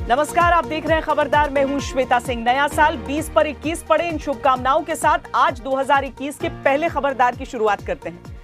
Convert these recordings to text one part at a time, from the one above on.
नमस्कार, आप देख रहे हैं खबरदार। मैं हूं श्वेता सिंह। नया साल 20 पर 21 पड़े, इन शुभकामनाओं के साथ आज 2021 के पहले खबरदार की शुरुआत करते हैं।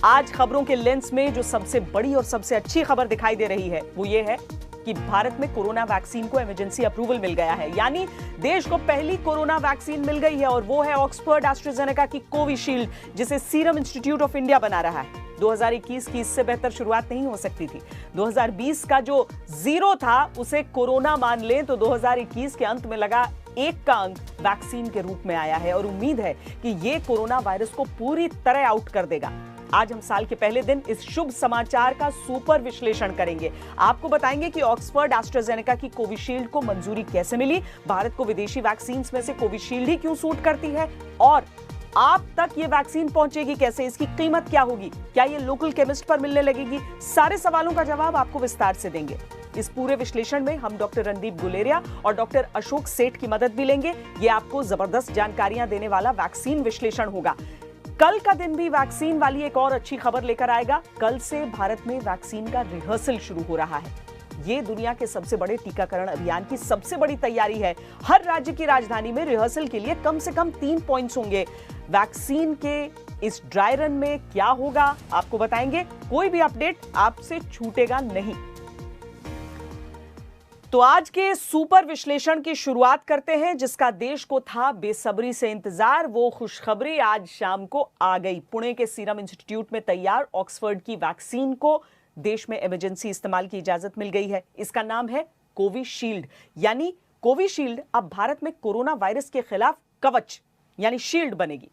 आज खबरों के लेंस में जो सबसे बड़ी और सबसे अच्छी खबर दिखाई दे रही है वो ये है कि भारत में कोरोना वैक्सीन को इमरजेंसी अप्रूवल मिल गया है, यानी देश को पहली कोरोना वैक्सीन मिल गई है और वो है ऑक्सफोर्ड एस्ट्राजेनेका की कोविशील्ड, जिसे सीरम इंस्टीट्यूट ऑफ इंडिया बना रहा है। 2021 की इससे बेहतर शुरुआत नहीं हो सकती थी। 2020 का जो जीरो था उसे कोरोना मान लें तो 2021 के अंत में लगा एक का अंक वैक्सीन के रूप में आया है और उम्मीद है कि ये कोरोना वायरस को पूरी तरह आउट कर देगा। आज हम साल के पहले दिन इस शुभ समाचार का सुपर विश्लेषण करेंगे। आपको बताएंगे कि ऑक्सफोर्ड एस्ट्राजेनेका की कोविशील्ड को मंजूरी कैसे मिली, भारत को विदेशी वैक्सीन में से कोविशील्ड ही क्यों सूट करती है और आप तक ये वैक्सीन पहुंचेगी कैसे, इसकी कीमत क्या होगी, क्या ये लोकल केमिस्ट पर मिलने लगेगी। सारे सवालों का जवाब आपको विस्तार से देंगे। इस पूरे विश्लेषण में हम डॉक्टर रणदीप गुलेरिया और डॉक्टर अशोक सेठ की मदद भी लेंगे। ये आपको जबरदस्त जानकारियां देने वाला वैक्सीन विश्लेषण होगा। कल का दिन भी वैक्सीन वाली एक और अच्छी खबर लेकर आएगा। कल से भारत में वैक्सीन का रिहर्सल शुरू हो रहा है। ये दुनिया के सबसे बड़े टीकाकरण अभियान की सबसे बड़ी तैयारी है। हर राज्य की राजधानी में रिहर्सल के लिए कम से कम 3 पॉइंट्स होंगे। वैक्सीन के इस ड्राई रन में क्या होगा आपको बताएंगे। कोई भी अपडेट आपसे छूटेगा नहीं। तो आज के सुपर विश्लेषण की शुरुआत करते हैं, जिसका देश को था बेसब्री से इंतजार। वो खुशखबरी आज शाम को आ गई। पुणे के सीरम इंस्टीट्यूट में तैयार ऑक्सफोर्ड की वैक्सीन को देश में इमरजेंसी इस्तेमाल की इजाजत मिल गई है। इसका नाम है कोविशील्ड, यानी कोविशील्ड अब भारत में कोरोना वायरस के खिलाफ कवच यानी शील्ड बनेगी।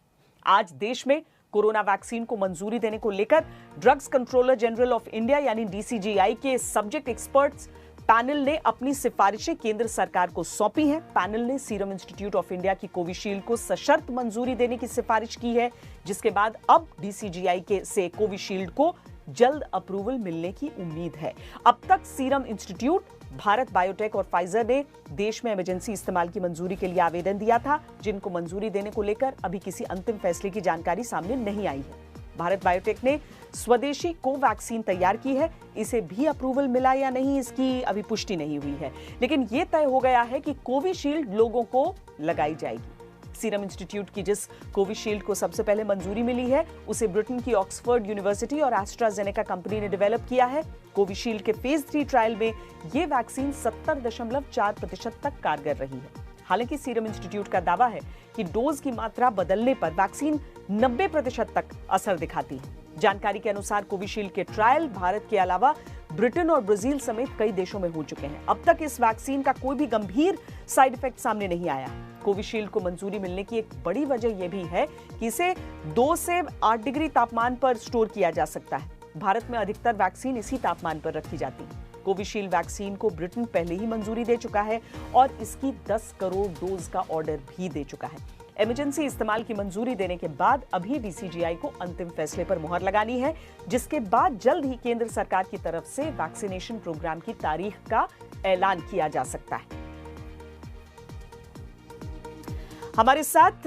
आज देश में कोरोना वैक्सीन को मंजूरी देने को लेकर drugs controller general of India यानी डीसीजीआई के सब्जेक्ट एक्सपर्ट्स पैनल ने अपनी सिफारिशें केंद्र सरकार को सौंपी हैं। पैनल ने सीरम इंस्टीट्यूट ऑफ इंडिया की कोविशील्ड को सशर्त मंजूरी देने की सिफारिश की है, जिसके बाद अब डीसीजीआई के से कोविशील्ड को जल्द अप्रूवल मिलने की उम्मीद है। अब तक सीरम इंस्टीट्यूट, भारत बायोटेक और फाइजर ने देश में इमरजेंसी इस्तेमाल की मंजूरी के लिए आवेदन दिया था, जिनको मंजूरी देने को लेकर अभी किसी अंतिम फैसले की जानकारी सामने नहीं आई है। भारत बायोटेक ने स्वदेशी कोवैक्सीन तैयार की है। इसे भी अप्रूवल मिला या नहीं, इसकी अभी पुष्टि नहीं हुई है, लेकिन यह तय हो गया है कि कोविशील्ड लोगों को लगाई जाएगी। सीरम इंस्टीट्यूट की जिस कोविशील्ड को सबसे पहले मंजूरी मिली है उसे ब्रिटेन की ऑक्सफोर्ड यूनिवर्सिटी और एस्ट्राजेनेका कंपनी ने डेवलप किया है। कोविशील्ड के फेज 3 ट्रायल में यह वैक्सीन 70.4% तक कारगर रही है। हालांकि सीरम इंस्टीट्यूट का दावा है कि डोज की मात्रा बदलने पर वैक्सीन 90% तक असर दिखाती है। जानकारी के अनुसार कोविशील्ड के ट्रायल भारत के अलावा ब्रिटेन और ब्राजील समेत कई देशों में हो चुके हैं। अब तक इस वैक्सीन का कोई भी गंभीर साइड इफेक्ट सामने नहीं आया। कोविशील्ड को मंजूरी मिलने की एक बड़ी वजह यह भी है कि इसे 2 से 8 डिग्री तापमान पर स्टोर किया जा सकता है। भारत में अधिकतर वैक्सीन इसी तापमान पर रखी जाती है। कोविशील्ड वैक्सीन को ब्रिटेन पहले ही मंजूरी दे चुका है और इसकी 10 करोड़ डोज का ऑर्डर भी दे चुका है। इमरजेंसी इस्तेमाल की मंजूरी देने के बाद अभी डीसीजीआई को अंतिम फैसले पर मुहर लगानी है, जिसके बाद जल्द ही केंद्र सरकार की तरफ से वैक्सीनेशन प्रोग्राम की तारीख का ऐलान किया जा सकता है। हमारे साथ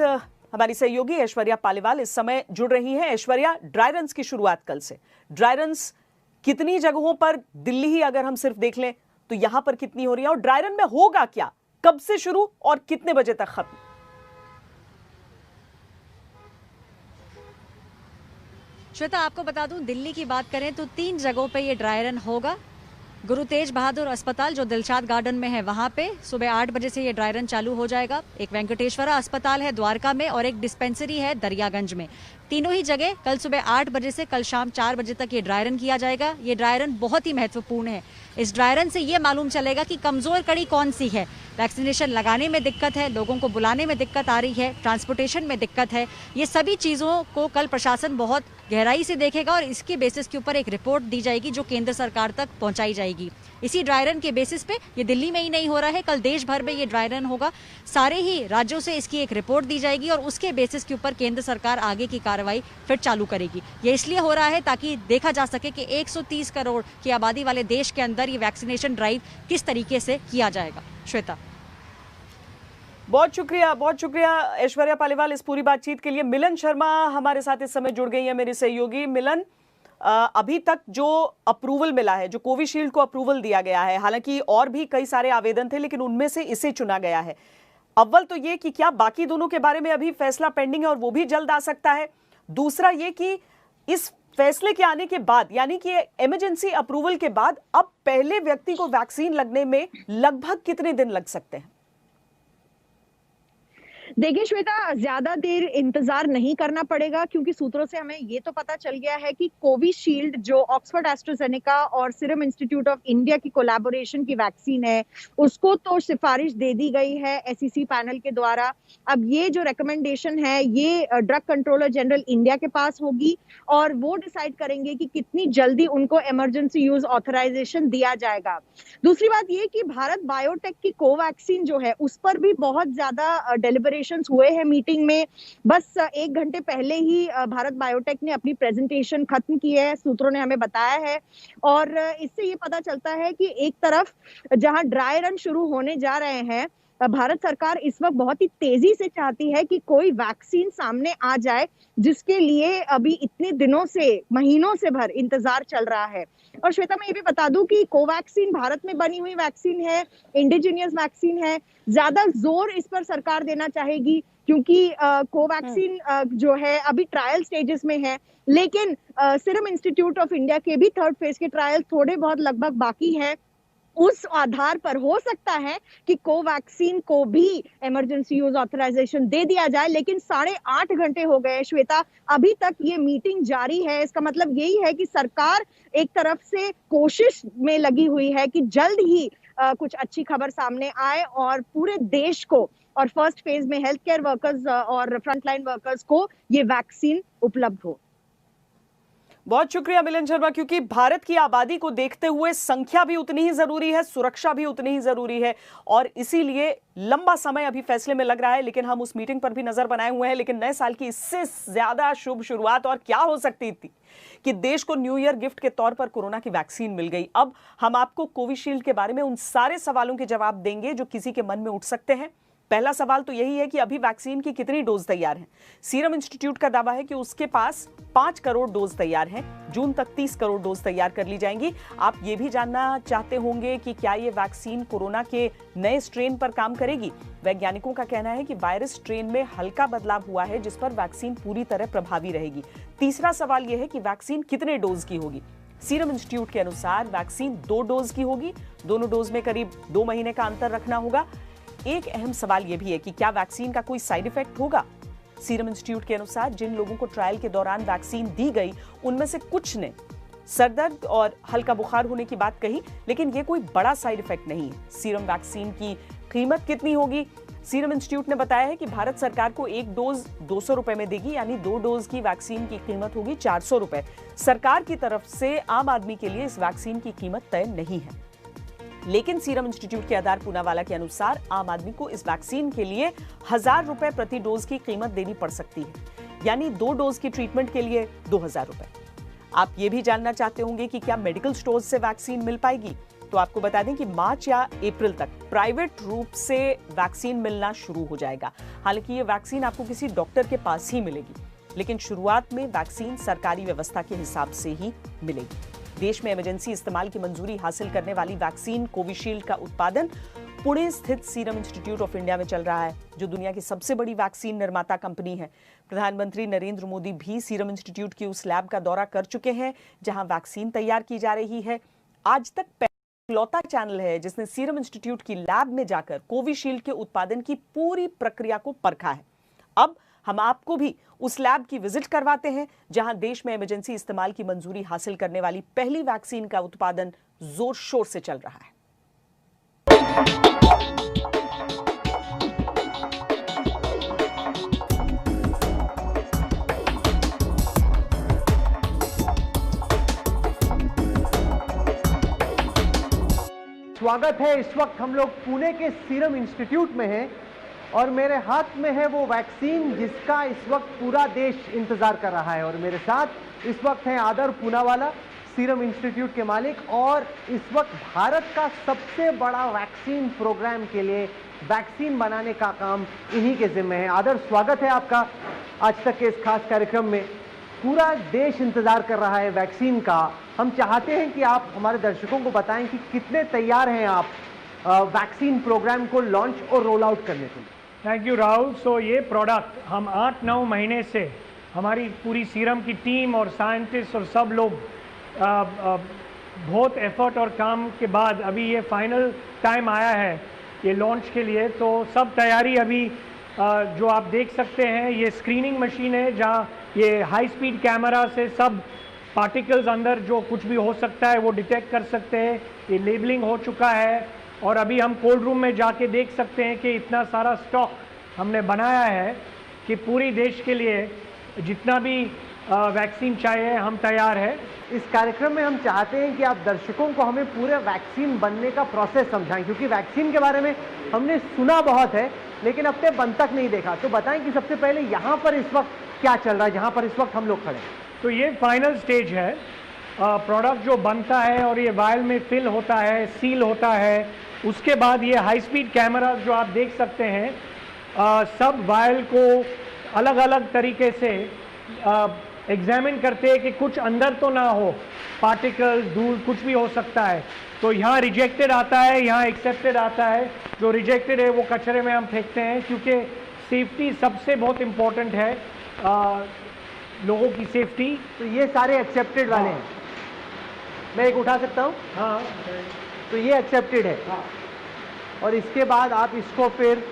हमारी सहयोगी ऐश्वर्या पालीवाल इस समय जुड़ रही हैं। ऐश्वर्या, ड्राई रन्स की शुरुआत कल से। ड्राई रन्स कितनी जगहों पर, दिल्ली ही अगर हम सिर्फ देख लें तो यहां पर कितनी हो रही है और ड्राई रन में होगा क्या, कब से शुरू और कितने बजे तक खत्म? श्वेता, आपको बता दूं, दिल्ली की बात करें तो 3 जगहों पे ये ड्राई रन होगा। गुरु तेज बहादुर अस्पताल जो दिलशाद गार्डन में है, वहां पे सुबह 8 बजे से ये ड्राई रन चालू हो जाएगा। एक वेंकटेश्वरा अस्पताल है द्वारका में और एक डिस्पेंसरी है दरियागंज में। तीनों ही जगह कल सुबह 8 बजे से कल शाम 4 बजे तक ये ड्राई रन किया जाएगा। ये ड्राई रन बहुत ही महत्वपूर्ण है। इस ड्राई रन से ये मालूम चलेगा कि कमजोर कड़ी कौन सी है। वैक्सीनेशन लगाने में दिक्कत है, लोगों को बुलाने में दिक्कत आ रही है, ट्रांसपोर्टेशन में दिक्कत है। ये सभी चीज़ों को कल प्रशासन बहुत गहराई से देखेगा और इसके बेसिस के ऊपर एक रिपोर्ट दी जाएगी जो केंद्र सरकार तक पहुंचाई जाएगी। इसी ड्राई रन के बेसिस पे ये दिल्ली में ही नहीं हो रहा है, कल देश भर में ये ड्राई रन होगा। सारे ही राज्यों से इसकी एक रिपोर्ट दी जाएगी और उसके बेसिस के ऊपर केंद्र सरकार आगे की कार्रवाई फिर चालू करेगी। ये इसलिए हो रहा है ताकि देखा जा सके कि 130 करोड़ की आबादी वाले देश के अंदर ये वैक्सीनेशन ड्राइव किस तरीके से किया जाएगा। श्वेता, बहुत शुक्रिया ऐश्वर्या पालीवाल इस पूरी बातचीत के लिए। मिलन शर्मा हमारे साथ इस समय जुड़ गई है, मेरी सहयोगी। मिलन, अभी तक जो अप्रूवल मिला है, जो कोविशील्ड को अप्रूवल दिया गया है, हालांकि और भी कई सारे आवेदन थे लेकिन उनमें से इसे चुना गया है। अव्वल तो ये कि क्या बाकी दोनों के बारे में अभी फैसला पेंडिंग है और वो भी जल्द आ सकता है। दूसरा ये कि इस फैसले के आने के बाद, यानी कि इमरजेंसी अप्रूवल के बाद, अब पहले व्यक्ति को वैक्सीन लगने में लगभग कितने दिन लग सकते हैं? देखिए श्वेता, ज्यादा देर इंतजार नहीं करना पड़ेगा, क्योंकि सूत्रों से हमें ये तो पता चल गया है कि कोविशील्ड जो ऑक्सफोर्ड एस्ट्राजेनेका और सीरम इंस्टीट्यूट ऑफ इंडिया की कोलैबोरेशन की वैक्सीन है, उसको तो सिफारिश दे दी गई है एसईसी पैनल के द्वारा। अब ये जो रिकमेंडेशन है ये ड्रग कंट्रोलर जनरल इंडिया के पास होगी और वो डिसाइड करेंगे कि कितनी जल्दी उनको इमरजेंसी यूज ऑथराइजेशन दिया जाएगा। दूसरी बात ये कि भारत बायोटेक की कोवैक्सीन जो है उस पर भी बहुत ज्यादा डेलिबरेशंस हुए हैं मीटिंग में। बस 1 घंटे पहले ही भारत बायोटेक ने अपनी प्रेजेंटेशन खत्म की है, सूत्रों ने हमें बताया है। और इससे ये पता चलता है कि एक तरफ जहां ड्राई रन शुरू होने जा रहे हैं, भारत सरकार इस वक्त बहुत ही तेजी से चाहती है कि कोई वैक्सीन सामने आ जाए, जिसके लिए अभी इतने दिनों से, महीनों से भर इंतजार चल रहा है। और श्वेता, मैं ये भी बता दूं कि कोवैक्सीन भारत में बनी हुई वैक्सीन है, इंडिजीनियस वैक्सीन है। ज्यादा जोर इस पर सरकार देना चाहेगी क्योंकि कोवैक्सीन जो है अभी ट्रायल स्टेजेस में है, लेकिन सीरम इंस्टीट्यूट ऑफ इंडिया के भी 3rd फेज के ट्रायल थोड़े बहुत लगभग बाकी है। उस आधार पर हो सकता है कि कोवैक्सीन को भी इमरजेंसी यूज ऑथराइजेशन दे दिया जाए, लेकिन 8.5 घंटे हो गए श्वेता, अभी तक ये मीटिंग जारी है। इसका मतलब यही है कि सरकार एक तरफ से कोशिश में लगी हुई है कि जल्द ही कुछ अच्छी खबर सामने आए और पूरे देश को और फर्स्ट फेज में हेल्थ केयर वर्कर्स और फ्रंटलाइन वर्कर्स को ये वैक्सीन उपलब्ध हो। बहुत शुक्रिया मिलन शर्मा, क्योंकि भारत की आबादी को देखते हुए संख्या भी उतनी ही जरूरी है, सुरक्षा भी उतनी ही जरूरी है और इसीलिए लंबा समय अभी फैसले में लग रहा है। लेकिन हम उस मीटिंग पर भी नजर बनाए हुए हैं। लेकिन नए साल की इससे ज्यादा शुभ शुरुआत और क्या हो सकती थी कि देश को न्यू ईयर गिफ्ट के तौर पर कोरोना की वैक्सीन मिल गई। अब हम आपको कोविशील्ड के बारे में उन सारे सवालों के जवाब देंगे जो किसी के मन में उठ सकते हैं। पहला सवाल तो यही है कि अभी वैक्सीन की कितनी डोज तैयार हैं। सीरम इंस्टीट्यूट का दावा है कि उसके पास 5 करोड़ डोज तैयार हैं। जून तक 30 करोड़ डोज तैयार कर ली जाएंगी। आप ये भी जानना चाहते होंगे कि क्या ये वैक्सीन कोरोना के नए स्ट्रेन पर काम करेगी। वैज्ञानिकों का कहना है कि वायरस स्ट्रेन में हल्का बदलाव हुआ है, जिस पर वैक्सीन पूरी तरह प्रभावी रहेगी। तीसरा सवाल यह है कि वैक्सीन कितने डोज की होगी। सीरम इंस्टीट्यूट के अनुसार वैक्सीन 2 डोज की होगी। दोनों डोज में करीब 2 महीने का अंतर रखना होगा। एक अहम सवाल यह भी है कि क्या वैक्सीन का कोई साइड इफेक्ट होगा। सीरम इंस्टीट्यूट के अनुसार जिन लोगों को ट्रायल के दौरान वैक्सीन दी गई, उनमें से कुछ ने सरदर्द और हल्का बुखार होने की बात कही, लेकिन यह कोई बड़ा साइड इफेक्ट नहीं है। सीरम वैक्सीन की कीमत कितनी होगी? सीरम इंस्टीट्यूट ने बताया है कि भारत सरकार को एक डोज 200 रुपए में देगी, यानी 2 डोज की वैक्सीन की कीमत होगी 400 रुपए। सरकार की तरफ से आम आदमी के लिए इस वैक्सीन की कीमत तय नहीं है। लेकिन सीरम इंस्टीट्यूट के आधार पूनावाला के अनुसार आम आदमी को इस वैक्सीन के लिए 1000 रुपए प्रति डोज की कीमत देनी पड़ सकती है, यानी 2 डोज की ट्रीटमेंट के लिए 2000 रुपए। आप ये भी जानना चाहते होंगे कि क्या मेडिकल स्टोर्स से वैक्सीन मिल पाएगी। तो आपको बता दें कि मार्च या अप्रैल तक प्राइवेट रूप से वैक्सीन मिलना शुरू हो जाएगा। हालांकि ये वैक्सीन आपको किसी डॉक्टर के पास ही मिलेगी, लेकिन शुरुआत में वैक्सीन सरकारी व्यवस्था के हिसाब से ही मिलेगी। देश में इमरजेंसी इस्तेमाल की मंजूरी हासिल करने वाली वैक्सीन कोविशील्ड का उत्पादन पुणे स्थित सीरम इंस्टीट्यूट ऑफ इंडिया में चल रहा है, जो दुनिया की सबसे बड़ी वैक्सीन निर्माता कंपनी है। प्रधानमंत्री नरेंद्र मोदी भी सीरम इंस्टीट्यूट की उस लैब का दौरा कर चुके हैं जहां वैक्सीन तैयार की जा रही है। आज तक इकलौता चैनल है जिसने सीरम इंस्टीट्यूट की लैब में जाकर कोविशील्ड के उत्पादन की पूरी प्रक्रिया को परखा है। अब हम आपको भी उस लैब की विजिट करवाते हैं जहां देश में इमरजेंसी इस्तेमाल की मंजूरी हासिल करने वाली पहली वैक्सीन का उत्पादन जोर शोर से चल रहा है। स्वागत है। इस वक्त हम लोग पुणे के सीरम इंस्टीट्यूट में हैं और मेरे हाथ में है वो वैक्सीन जिसका इस वक्त पूरा देश इंतजार कर रहा है। और मेरे साथ इस वक्त हैं आदर पूनावाला, सीरम इंस्टीट्यूट के मालिक, और इस वक्त भारत का सबसे बड़ा वैक्सीन प्रोग्राम के लिए वैक्सीन बनाने का काम इन्हीं के जिम्मे है। आदर, स्वागत है आपका आज तक के इस खास कार्यक्रम में। पूरा देश इंतजार कर रहा है वैक्सीन का। हम चाहते हैं कि आप हमारे दर्शकों को बताएं कि कितने तैयार हैं आप वैक्सीन प्रोग्राम को लॉन्च और रोल आउट करने के लिए। Thank you Rahul. सो ये प्रोडक्ट हम 8-9 महीने से हमारी पूरी सीरम की टीम और साइंटिस्ट और सब लोग बहुत एफर्ट और काम के बाद अभी ये फाइनल टाइम आया है ये लॉन्च के लिए। तो सब तैयारी अभी जो आप देख सकते हैं, ये स्क्रीनिंग मशीन है जहाँ ये हाई स्पीड कैमरा से सब पार्टिकल्स अंदर जो कुछ भी हो सकता है वो डिटेक्ट कर सकते हैं। ये लेबलिंग हो चुका है और अभी हम कोल्ड रूम में जाके देख सकते हैं कि इतना सारा स्टॉक हमने बनाया है कि पूरी देश के लिए जितना भी वैक्सीन चाहिए हम तैयार है। इस कार्यक्रम में हम चाहते हैं कि आप दर्शकों को हमें पूरे वैक्सीन बनने का प्रोसेस समझाएं, क्योंकि वैक्सीन के बारे में हमने सुना बहुत है लेकिन अब तक बन तक नहीं देखा। तो बताएं कि सबसे पहले यहाँ पर इस वक्त क्या चल रहा है जहाँ पर इस वक्त हम लोग खड़े हैं। तो ये फाइनल स्टेज है। प्रोडक्ट जो बनता है और ये वायल में फिल होता है, सील होता है, उसके बाद ये हाई स्पीड कैमरा जो आप देख सकते हैं सब वायल को अलग अलग तरीके से एग्जामिन करते हैं कि कुछ अंदर तो ना हो, पार्टिकल्स, धूल, कुछ भी हो सकता है। तो यहाँ रिजेक्टेड आता है, यहाँ एक्सेप्टेड आता है। जो रिजेक्टेड है वो कचरे में हम फेंकते हैं, क्योंकि सेफ्टी सबसे बहुत इम्पोर्टेंट है, लोगों की सेफ्टी। तो ये सारे एक्सेप्टेड वाले हैं। मैं एक उठा सकता हूँ? हाँ, तो ये एक्सेप्टेड है। हाँ। और इसके बाद आप इसको फिर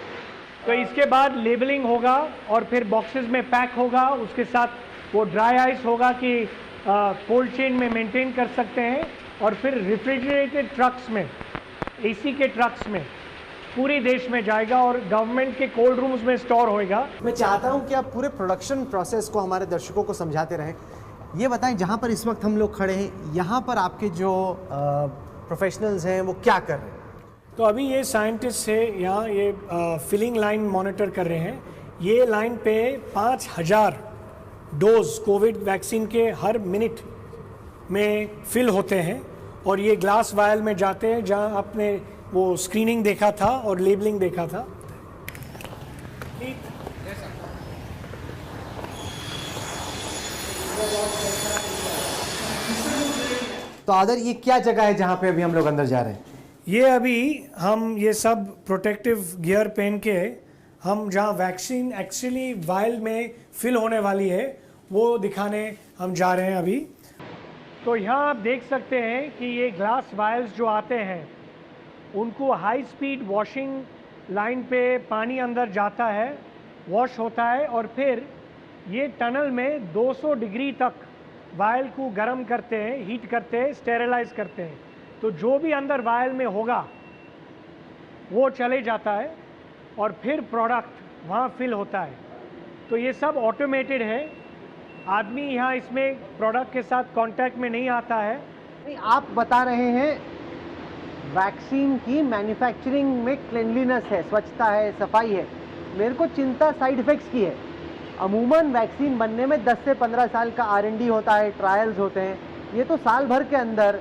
तो इसके बाद लेबलिंग होगा और फिर बॉक्सेस में पैक होगा। उसके साथ वो ड्राई आइस होगा कि कोल्ड चेन में मेंटेन कर सकते हैं। और फिर रेफ्रिजरेटेड ट्रक्स में, एसी के ट्रक्स में पूरे देश में जाएगा और गवर्नमेंट के कोल्ड रूम्स में स्टोर होएगा। मैं चाहता हूं कि आप पूरे प्रोडक्शन प्रोसेस को हमारे दर्शकों को समझाते रहें। ये बताएं, जहां पर इस वक्त हम लोग खड़े हैं, यहाँ पर आपके जो प्रोफेशनल्स हैं वो क्या कर रहे हैं? तो अभी ये साइंटिस्ट है यहाँ, ये फिलिंग लाइन मॉनिटर कर रहे हैं। ये लाइन पे 5000 डोज कोविड वैक्सीन के हर मिनट में फिल होते हैं और ये ग्लास वायल में जाते हैं जहाँ आपने वो स्क्रीनिंग देखा था और लेबलिंग देखा था। तो आदर, ये क्या जगह है जहाँ पे अभी हम लोग अंदर जा रहे हैं? ये अभी हम ये सब प्रोटेक्टिव गियर पहन के हम जहाँ वैक्सीन एक्चुअली वायल में फिल होने वाली है वो दिखाने हम जा रहे हैं अभी। तो यहाँ आप देख सकते हैं कि ये ग्लास वायल्स जो आते हैं उनको हाई स्पीड वॉशिंग लाइन पे पानी अंदर जाता है, वॉश होता है और फिर ये टनल में 200 डिग्री तक वायल को गर्म करते हैं, हीट करते हैं, स्टेरिलाइज करते हैं। तो जो भी अंदर वायल में होगा वो चले जाता है और फिर प्रोडक्ट वहाँ फिल होता है। तो ये सब ऑटोमेटेड है, आदमी यहाँ इसमें प्रोडक्ट के साथ कांटेक्ट में नहीं आता है। आप बता रहे हैं वैक्सीन की मैन्युफैक्चरिंग में क्लीनलीनेस है, स्वच्छता है, सफाई है। मेरे को चिंता साइड इफ़ेक्ट्स की है। अमूमन वैक्सीन बनने में 10 से 15 साल का R&D होता है, ट्रायल्स होते हैं। ये तो साल भर के अंदर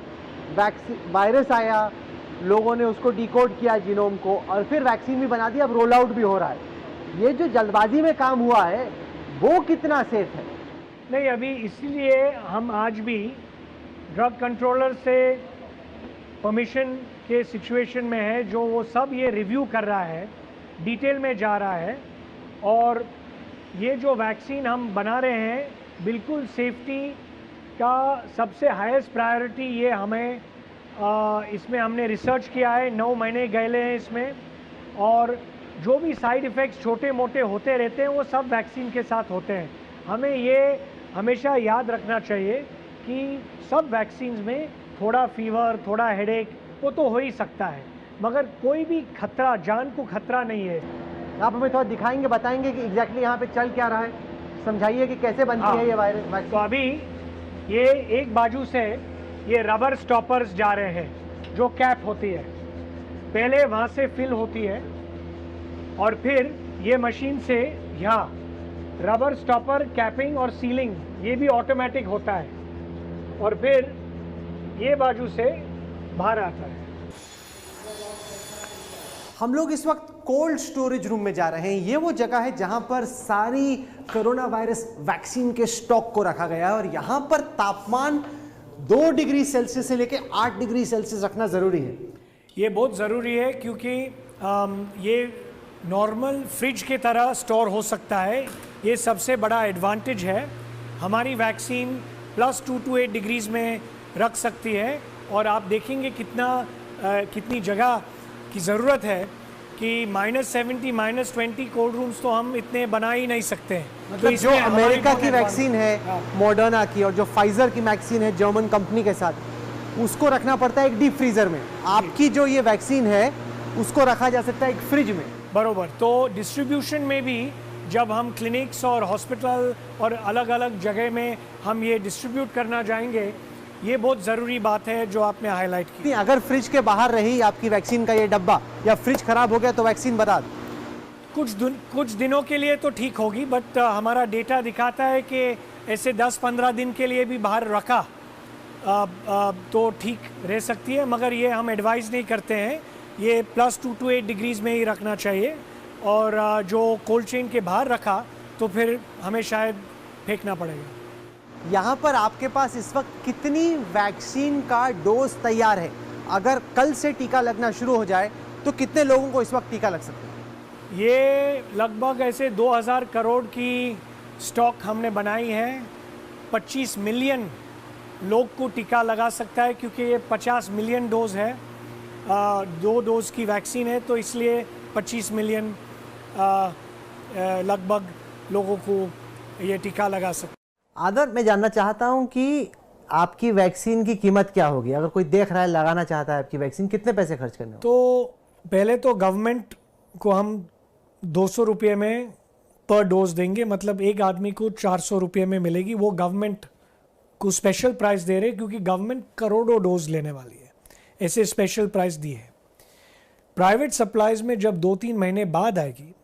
वायरस आया, लोगों ने उसको डिकोड किया जीनोम को और फिर वैक्सीन भी बना दी, अब रोल आउट भी हो रहा है। ये जो जल्दबाजी में काम हुआ है वो कितना सेफ है? नहीं, अभी इसलिए हम आज भी ड्रग कंट्रोलर से परमिशन के सिचुएशन में है, जो वो सब ये रिव्यू कर रहा है, डिटेल में जा रहा है। और ये जो वैक्सीन हम बना रहे हैं बिल्कुल सेफ्टी का सबसे हाईएस्ट प्रायोरिटी ये हमें इसमें हमने रिसर्च किया है, 9 महीने गए हैं इसमें। और जो भी साइड इफ़ेक्ट्स छोटे मोटे होते रहते हैं वो सब वैक्सीन के साथ होते हैं। हमें ये हमेशा याद रखना चाहिए कि सब वैक्सीन्स में थोड़ा फीवर, थोड़ा हेडेक वो तो हो ही सकता है, मगर कोई भी खतरा, जान को खतरा नहीं है। आप हमें थोड़ा दिखाएंगे, बताएंगे कि एग्जैक्टली यहाँ पे चल क्या रहा है, समझाइए कि कैसे बनती है ये वायरस। तो अभी ये एक बाजू से ये रबर स्टॉपर्स जा रहे हैं जो कैप होती है, पहले वहाँ से फिल होती है और फिर ये मशीन से यहाँ रबर स्टॉपर कैपिंग और सीलिंग ये भी ऑटोमेटिक होता है और फिर ये बाजू से बाहर आता है। हम लोग इस वक्त कोल्ड स्टोरेज रूम में जा रहे हैं। ये वो जगह है जहां पर सारी कोरोना वायरस वैक्सीन के स्टॉक को रखा गया है और यहां पर तापमान 2 डिग्री सेल्सियस से लेकर 8 डिग्री सेल्सियस रखना जरूरी है। ये बहुत ज़रूरी है क्योंकि ये नॉर्मल फ्रिज के तरह स्टोर हो सकता है। ये सबसे बड़ा एडवांटेज है। हमारी वैक्सीन +2 to 8 डिग्रीज में रख सकती है और आप देखेंगे कितनी जगह की ज़रूरत है कि -70 -20 कोल्ड रूम्स तो हम इतने बना ही नहीं सकते हैं। मतलब जो अमेरिका की वैक्सीन है मॉडर्ना की और जो फाइजर की वैक्सीन है जर्मन कंपनी के साथ, उसको रखना पड़ता है एक डीप फ्रीजर में। आपकी जो ये वैक्सीन है उसको रखा जा सकता है एक फ्रिज में। बरोबर। तो डिस्ट्रीब्यूशन में भी जब हम क्लिनिक्स और हॉस्पिटल और अलग अलग जगह में हम ये डिस्ट्रीब्यूट करना जाएंगे, ये बहुत ज़रूरी बात है जो आपने हाईलाइट की। अगर फ्रिज के बाहर रही आपकी वैक्सीन का ये डब्बा या फ्रिज खराब हो गया तो वैक्सीन बर्बाद। कुछ दिनों के लिए तो ठीक होगी, बट हमारा डेटा दिखाता है कि ऐसे 10-15 दिन के लिए भी बाहर रखा तो ठीक रह सकती है, मगर ये हम एडवाइस नहीं करते हैं। ये +2 to 8 डिग्रीज में ही रखना चाहिए और जो कोल्ड चेन के बाहर रखा तो फिर हमें शायद फेंकना पड़ेगा। यहाँ पर आपके पास इस वक्त कितनी वैक्सीन का डोज तैयार है? अगर कल से टीका लगना शुरू हो जाए तो कितने लोगों को इस वक्त टीका लग सकता है? ये लगभग ऐसे 2000 करोड़ की स्टॉक हमने बनाई है। 25 मिलियन लोग को टीका लगा सकता है क्योंकि ये 50 मिलियन डोज है। 2 डोज की वैक्सीन है तो इसलिए 25 मिलियन लगभग लोगों को ये टीका लगा सकता है। आदर, मैं जानना चाहता हूं कि आपकी वैक्सीन की कीमत क्या होगी? अगर कोई देख रहा है, लगाना चाहता है आपकी वैक्सीन, कितने पैसे खर्च करने होंगे? तो पहले तो गवर्नमेंट को हम 200 रुपये में पर डोज देंगे, मतलब एक आदमी को 400 रुपये में मिलेगी। वो गवर्नमेंट को स्पेशल प्राइस दे रहे क्योंकि गवर्नमेंट करोड़ों डोज लेने वाली है, ऐसे स्पेशल प्राइस दिए है। प्राइवेट सप्लाईज में जब 2-3 महीने बाद आएगी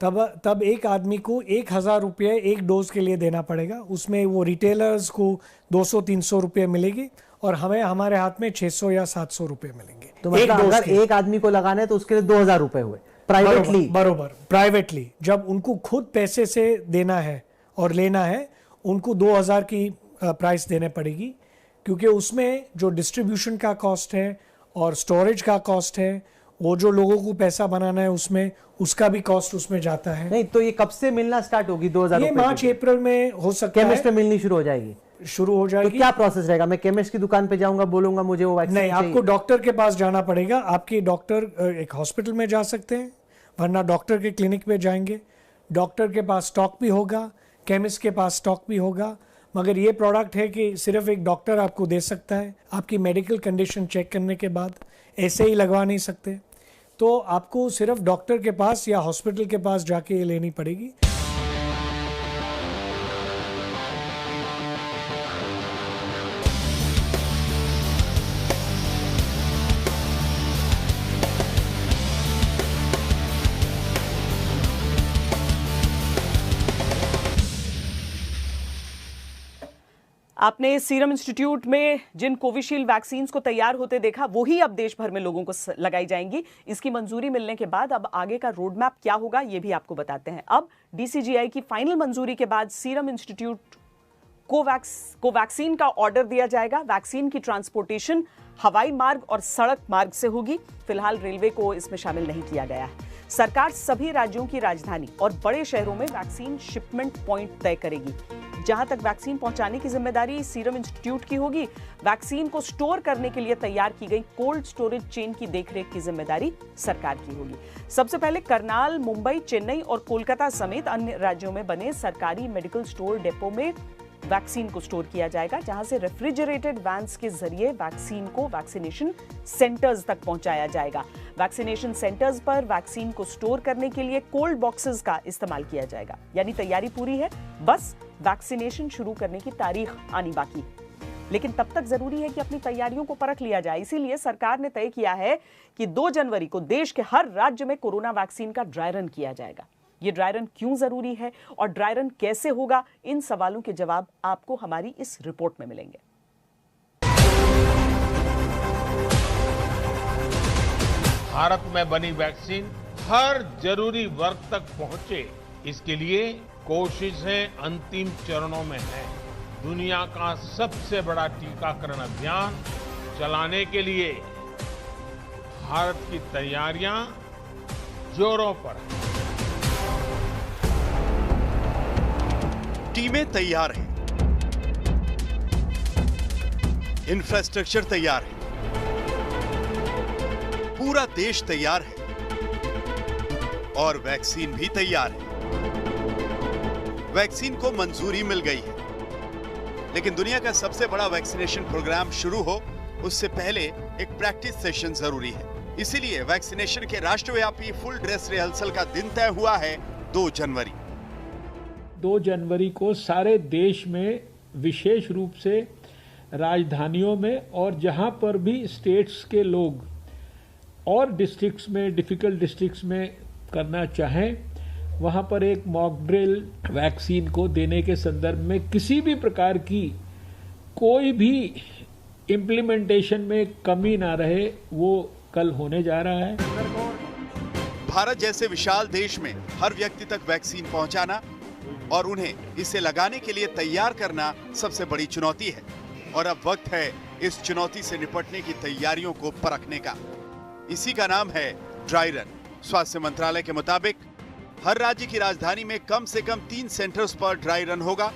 तब एक आदमी को 1000 रुपये एक डोज के लिए देना पड़ेगा। उसमें वो रिटेलर्स को 200-300 रुपये मिलेगी और हमें हमारे हाथ में 600 या 700 रुपये मिलेंगे। तो मतलब अगर एक आदमी को लगाना है तो उसके लिए 2000 रुपये हुए प्राइवेटली। बरोबर। प्राइवेटली जब उनको खुद पैसे से देना है और लेना है, उनको 2000 की प्राइस देने पड़ेगी क्योंकि उसमें जो डिस्ट्रीब्यूशन का कॉस्ट है और स्टोरेज का कॉस्ट है, वो जो लोगों को पैसा बनाना है उसमें उसका भी कॉस्ट उसमें जाता है। नहीं तो ये कब से मिलना स्टार्ट होगी? 2000 ये मार्च-अप्रैल में हो सकता है। केमिस्ट में मिलनी शुरू हो जाएगी? शुरू हो जाएगी। तो क्या प्रोसेस रहेगा? मैं केमिस्ट की दुकान पे जाऊंगा, बोलूंगा मुझे वो वैक्सीन नहीं, आपको डॉक्टर के पास जाना पड़ेगा। आपके डॉक्टर एक हॉस्पिटल में जा सकते हैं, वरना डॉक्टर के क्लिनिक में जाएंगे। डॉक्टर के पास स्टॉक भी होगा, केमिस्ट के पास स्टॉक भी होगा, मगर ये प्रोडक्ट है कि सिर्फ एक डॉक्टर आपको दे सकता है। आपकी मेडिकल कंडीशन चेक करने के बाद ऐसे ही लगवा नहीं सकते, तो आपको सिर्फ डॉक्टर के पास या हॉस्पिटल के पास जाके ये लेनी पड़ेगी। आपने सीरम इंस्टीट्यूट में जिन कोविशील्ड वैक्सीन्स को तैयार होते देखा, वही अब देश भर में लोगों को लगाई जाएंगी। इसकी मंजूरी मिलने के बाद अब आगे का रोड मैप क्या होगा, ये भी आपको बताते हैं। अब डीसीजीआई की फाइनल मंजूरी के बाद सीरम इंस्टीट्यूट को वैक्सीन का ऑर्डर दिया जाएगा। वैक्सीन की ट्रांसपोर्टेशन हवाई मार्ग और सड़क मार्ग से होगी। फिलहाल रेलवे को इसमें शामिल नहीं किया गया है। सरकार सभी राज्यों की राजधानी और बड़े शहरों में वैक्सीन शिपमेंट पॉइंट तय करेगी। जहां तक वैक्सीन पहुंचाने की जिम्मेदारी सीरम इंस्टीट्यूट की होगी, वैक्सीन को स्टोर करने के लिए तैयार की गई कोल्ड स्टोरेज चेन की देखरेख की जिम्मेदारी सरकार की होगी। सबसे पहले करनाल, मुंबई, चेन्नई और कोलकाता समेत अन्य राज्यों में बने सरकारी मेडिकल स्टोर डेपो में वैक्सीन को स्टोर किया जाएगा, जहां से रेफ्रिजरेटेड वैन्स के जरिए वैक्सीन को वैक्सीनेशन सेंटर्स तक पहुंचाया जाएगा। वैक्सीनेशन सेंटर्स पर वैक्सीन को स्टोर करने के लिए कोल्ड बॉक्सेस का इस्तेमाल किया जाएगा। यानी तैयारी पूरी है, बस वैक्सीनेशन शुरू करने की तारीख आनी बाकी है। लेकिन तब तक जरूरी है कि अपनी तैयारियों को परख लिया जाए। इसीलिए सरकार ने तय किया है कि 2 जनवरी को देश के हर राज्य में कोरोना वैक्सीन का ड्राई रन किया जाएगा। ये ड्राई रन क्यों जरूरी है और ड्राई रन कैसे होगा, इन सवालों के जवाब आपको हमारी इस रिपोर्ट में मिलेंगे। भारत में बनी वैक्सीन हर जरूरी वर्ग तक पहुंचे, इसके लिए कोशिशें अंतिम चरणों में है। दुनिया का सबसे बड़ा टीकाकरण अभियान चलाने के लिए भारत की तैयारियां जोरों पर हैं। टीमें तैयार हैं, इंफ्रास्ट्रक्चर तैयार है, पूरा देश तैयार है और वैक्सीन भी तैयार है। वैक्सीन को मंजूरी मिल गई है, लेकिन दुनिया का सबसे बड़ा वैक्सीनेशन प्रोग्राम शुरू हो उससे पहले एक प्रैक्टिस सेशन जरूरी है। इसीलिए वैक्सीनेशन के राष्ट्रव्यापी फुल ड्रेस रिहर्सल का दिन तय हुआ है 2 जनवरी। 2 जनवरी को सारे देश में विशेष रूप से राजधानियों में और जहां पर भी स्टेट्स के लोग और डिस्ट्रिक्ट्स में, डिफिकल्ट डिस्ट्रिक्ट्स में करना चाहें, वहां पर एक मॉक ड्रिल वैक्सीन को देने के संदर्भ में किसी भी प्रकार की कोई भी इम्प्लीमेंटेशन में कमी ना रहे, वो कल होने जा रहा है। भारत जैसे विशाल देश में हर व्यक्ति तक वैक्सीन पहुंचाना और उन्हें इसे लगाने के लिए तैयार करना सबसे बड़ी चुनौती है और अब वक्त है इस चुनौती से निपटने की तैयारियों को परखने का। इसी का नाम है ड्राई रन। स्वास्थ्य मंत्रालय के मुताबिक हर राज्य की राजधानी में कम से कम 3 सेंटर्स पर ड्राई रन होगा।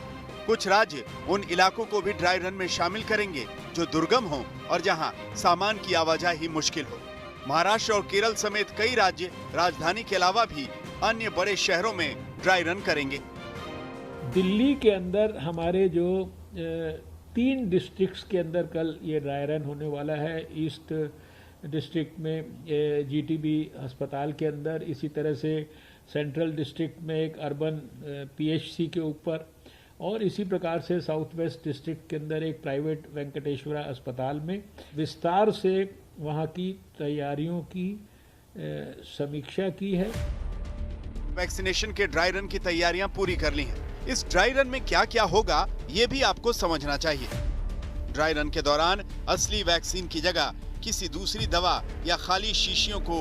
कुछ राज्य उन इलाकों को भी ड्राई रन में शामिल करेंगे जो दुर्गम हो और जहां सामान की आवाजाही मुश्किल हो। महाराष्ट्र और केरल समेत कई राज्य राजधानी के अलावा भी अन्य बड़े शहरों में ड्राई रन करेंगे। दिल्ली के अंदर हमारे जो 3 डिस्ट्रिक्ट्स के अंदर कल ये ड्राई रन होने वाला है। ईस्ट डिस्ट्रिक्ट में जीटीबी अस्पताल के अंदर, इसी तरह से सेंट्रल डिस्ट्रिक्ट में एक अर्बन पीएचसी के ऊपर, और इसी प्रकार से साउथ वेस्ट डिस्ट्रिक्ट के अंदर एक प्राइवेट वेंकटेश्वरा अस्पताल में विस्तार से वहां की तैयारियों की समीक्षा की है। वैक्सीनेशन के ड्राई रन की तैयारियां पूरी कर ली हैं। इस ड्राई रन में क्या क्या होगा ये भी आपको समझना चाहिए। ड्राई रन के दौरान असली वैक्सीन की जगह किसी दूसरी दवा या खाली शीशियों को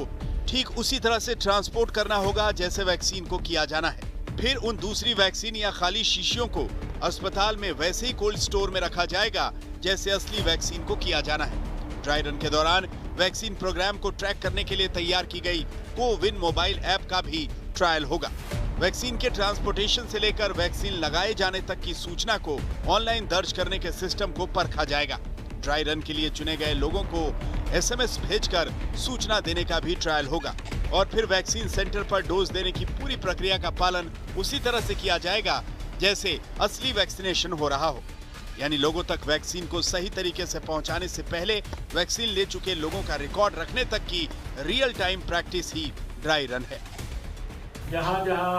ठीक उसी तरह से ट्रांसपोर्ट करना होगा जैसे वैक्सीन को किया जाना है। फिर उन दूसरी वैक्सीन या खाली शीशियों को अस्पताल में वैसे ही कोल्ड स्टोर में रखा जाएगा जैसे असली वैक्सीन को किया जाना है। ड्राई रन के दौरान वैक्सीन प्रोग्राम को ट्रैक करने के लिए तैयार की गई कोविन मोबाइल ऐप का भी ट्रायल होगा। वैक्सीन के ट्रांसपोर्टेशन से लेकर वैक्सीन लगाए जाने तक की सूचना को ऑनलाइन दर्ज करने के सिस्टम को परखा जाएगा। ड्राई रन के लिए चुने गए लोगों को एसएमएस भेजकर सूचना देने का भी ट्रायल होगा और फिर वैक्सीन सेंटर पर डोज देने की पूरी प्रक्रिया का पालन उसी तरह से किया जाएगा जैसे असली वैक्सीनेशन हो रहा हो। यानी लोगों तक वैक्सीन को सही तरीके से पहुंचाने से पहले वैक्सीन ले चुके लोगों का रिकॉर्ड रखने तक की रियल टाइम प्रैक्टिस ही ड्राई रन है। जहाँ जहाँ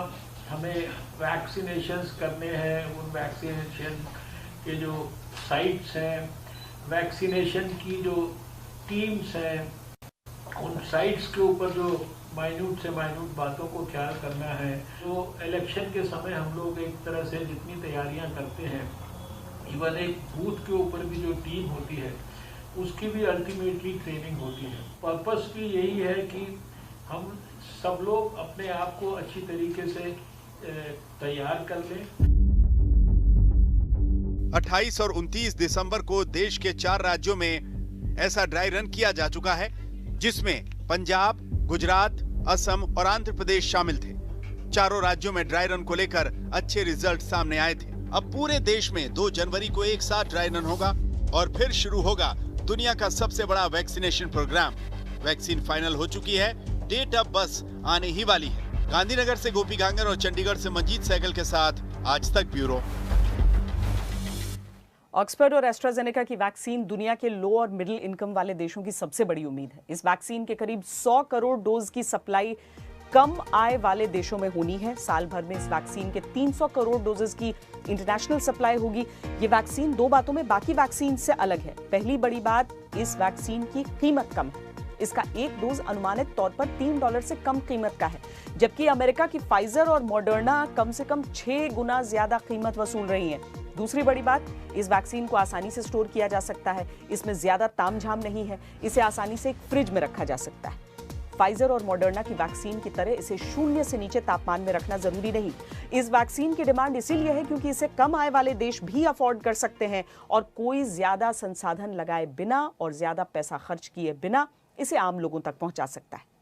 हमें वैक्सीनेशंस करने हैं, उन वैक्सीनेशन के जो साइट्स हैं, वैक्सीनेशन की जो टीम्स हैं, उन साइट्स के ऊपर जो माइन्यूट से माइन्यूट बातों को ख्याल करना है। तो इलेक्शन के समय हम लोग एक तरह से जितनी तैयारियां करते हैं, इवन एक बूथ के ऊपर भी जो टीम होती है उसकी भी अल्टीमेटली ट्रेनिंग होती है। पर्पस भी यही है कि हम सब लोग अपने आप को अच्छी तरीके से तैयार कर लें। 28 और 29 दिसंबर को देश के 4 राज्यों में ऐसा ड्राई रन किया जा चुका है जिसमें पंजाब, गुजरात, असम और आंध्र प्रदेश शामिल थे। चारों राज्यों में ड्राई रन को लेकर अच्छे रिजल्ट सामने आए थे। अब पूरे देश में 2 जनवरी को एक साथ ड्राई रन होगा और फिर शुरू होगा दुनिया का सबसे बड़ा वैक्सीनेशन प्रोग्राम। वैक्सीन फाइनल हो चुकी है, डेट अब बस आने ही वाली है। गांधीनगर से गोपी गांगर और चंडीगढ़ से मंजीत सहगल के साथ आज तक ब्यूरो। ऑक्सफोर्ड और एस्ट्राजेनेका की वैक्सीन दुनिया के लो और मिडिल इनकम वाले देशों की सबसे बड़ी उम्मीद है। इस वैक्सीन के करीब 100 करोड़ डोज की सप्लाई कम आय वाले देशों में होनी है। साल भर में इस वैक्सीन के 300 करोड़ डोजेस की इंटरनेशनल सप्लाई होगी। ये वैक्सीन 2 बातों में बाकी वैक्सीन से अलग है। पहली बड़ी बात, इस वैक्सीन की कीमत कम है। इसका एक डोज अनुमानित तौर पर $3 से कम कीमत का है, जबकि अमेरिका की फाइजर और मॉडर्ना कम से कम 6 गुना ज्यादा कीमत वसूल रही हैं। दूसरी बड़ी बात, इस वैक्सीन को आसानी से स्टोर किया जा सकता है। इसमें ज्यादा तामझाम नहीं है। इसे आसानी से एक फ्रिज में रखा जा सकता है। फाइजर और मॉडर्ना की वैक्सीन की तरह इसे 0 से नीचे तापमान में रखना जरूरी नहीं। इस वैक्सीन की डिमांड इसीलिए है क्योंकि इसे कम आय वाले देश भी अफोर्ड कर सकते हैं और कोई ज्यादा संसाधन लगाए बिना और ज्यादा पैसा खर्च किए बिना इसे आम लोगों तक पहुंचा सकता है।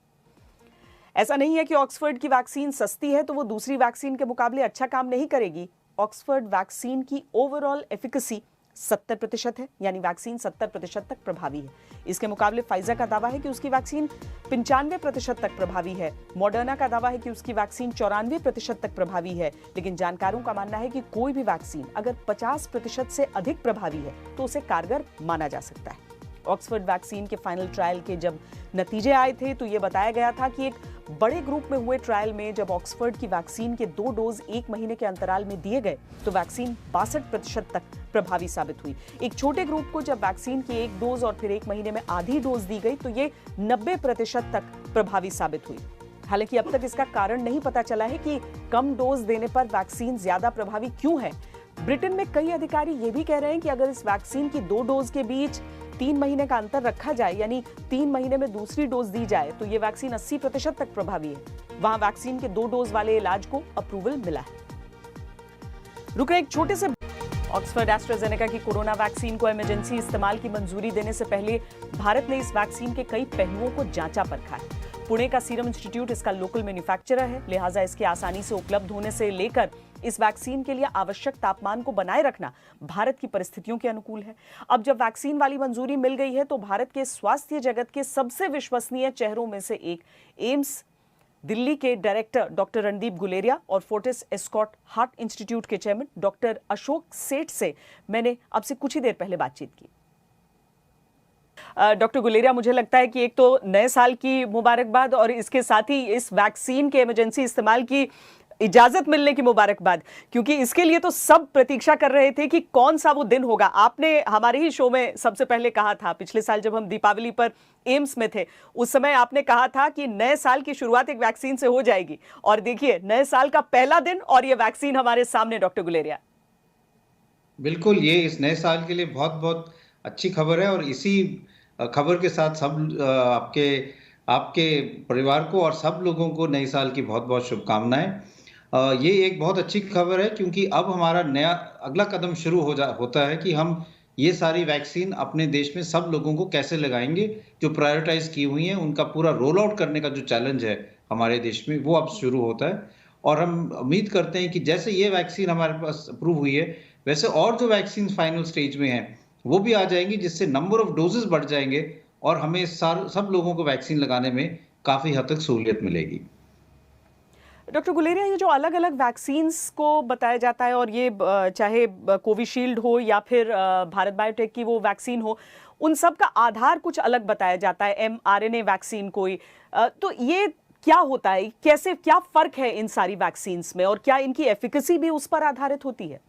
ऐसा नहीं है कि ऑक्सफोर्ड की वैक्सीन सस्ती है तो वो दूसरी वैक्सीन के मुकाबले अच्छा काम नहीं करेगी। ऑक्सफोर्ड वैक्सीन की ओवरऑल एफिकेसी 70% है, यानी वैक्सीन 70% तक प्रभावी है। इसके मुकाबले फाइजर का दावा है कि उसकी वैक्सीन 95% तक प्रभावी है। मॉडर्ना का दावा है कि उसकी वैक्सीन 94% तक प्रभावी है। लेकिन जानकारों का मानना है कि कोई भी वैक्सीन अगर 50% से अधिक प्रभावी है तो उसे कारगर माना जा सकता है। ऑक्सफोर्ड वैक्सीन के फाइनल ट्रायल के जब नतीजे आए थे तो ये बताया गया था कि एक बड़े ग्रुप में हुए ट्रायल में जब ऑक्सफोर्ड की वैक्सीन के 2 डोज 1 महीने के अंतराल में दिए गए तो वैक्सीन 62% तक प्रभावी साबित हुई। एक छोटे ग्रुप को जब वैक्सीन की 1 डोज और फिर 1 महीने में आधी डोज दी गई तो ये 90% तक प्रभावी साबित हुई। हालांकि अब तक इसका कारण नहीं पता चला है कि कम डोज देने पर वैक्सीन ज्यादा प्रभावी क्यों है। ब्रिटेन में कई अधिकारी ये भी कह रहे हैं कि अगर इस वैक्सीन की 2 डोज के बीच 3 महीने का अंतर रखा जाए, यानी 3 महीने में दूसरी डोज दी जाए, तो ये वैक्सीन 80% तक प्रभावी है। वहां वैक्सीन के 2 डोज वाले इलाज को अप्रूवल मिला है। रुके एक छोटे से। ऑक्सफोर्ड एस्ट्राजेनेका की कोरोना वैक्सीन को इमरजेंसी इस्तेमाल की मंजूरी देने से पहले भारत ने इस वैक्सीन के कई पहलुओं को जांचा परखा है। पुणे का सीरम इंस्टीट्यूट इसका लोकल मैन्युफैक्चरर है, लिहाजा इसके आसानी से उपलब्ध होने से लेकर इस वैक्सीन के लिए आवश्यक तापमान को बनाए रखना भारत की परिस्थितियों के अनुकूल है। अब जब वैक्सीन वाली मंजूरी मिल गई है तो भारत के स्वास्थ्य जगत के सबसे विश्वसनीय चेहरों में से एक एम्स दिल्ली के डायरेक्टर डॉक्टर रणदीप गुलेरिया और फोर्टिस एस्कॉट हार्ट इंस्टीट्यूट के चेयरमैन डॉक्टर अशोक सेठ से मैंने अब से कुछ ही देर पहले बातचीत की। डॉक्टर गुलेरिया, मुझे लगता है कि एक तो नए साल की मुबारकबाद और इसके साथ ही इस वैक्सीन के इमरजेंसी इस्तेमाल की इजाजत मिलने की मुबारकबाद, क्योंकि इसके लिए तो सब प्रतीक्षा कर रहे थे कि कौन सा वो दिन होगा। आपने हमारे ही शो में सबसे पहले कहा था, पिछले साल जब हम दीपावली पर एम्स में थे, उस समय आपने कहा था कि नए साल की शुरुआत एक वैक्सीन से हो जाएगी। और देखिए, नए साल का पहला दिन और ये वैक्सीन हमारे सामने। डॉक्टर गुलेरिया, बिल्कुल, ये इस नए साल के लिए बहुत बहुत अच्छी खबर है और इसी खबर के साथ सब आपके परिवार को और सब लोगों को नए साल की बहुत बहुत शुभकामनाएं। ये एक बहुत अच्छी खबर है क्योंकि अब हमारा नया अगला कदम शुरू होता है कि हम ये सारी वैक्सीन अपने देश में सब लोगों को कैसे लगाएंगे। जो प्रायोरिटाइज की हुई हैं उनका पूरा रोल आउट करने का जो चैलेंज है हमारे देश में वो अब शुरू होता है। और हम उम्मीद करते हैं कि जैसे ये वैक्सीन हमारे पास अप्रूव हुई है वैसे और जो वैक्सीन फाइनल स्टेज में हैं वो भी आ जाएंगी, जिससे नंबर ऑफ डोजेस बढ़ जाएंगे और हमें सब लोगों को वैक्सीन लगाने में काफ़ी हद तक सहूलियत मिलेगी। डॉक्टर गुलेरिया, ये जो अलग अलग वैक्सीन्स को बताया जाता है और ये चाहे कोविशील्ड हो या फिर भारत बायोटेक की वो वैक्सीन हो, उन सब का आधार कुछ अलग बताया जाता है, mRNA वैक्सीन कोई, तो ये क्या होता है, कैसे, क्या फर्क है इन सारी वैक्सीन्स में और क्या इनकी एफिकेसी भी उस पर आधारित होती है?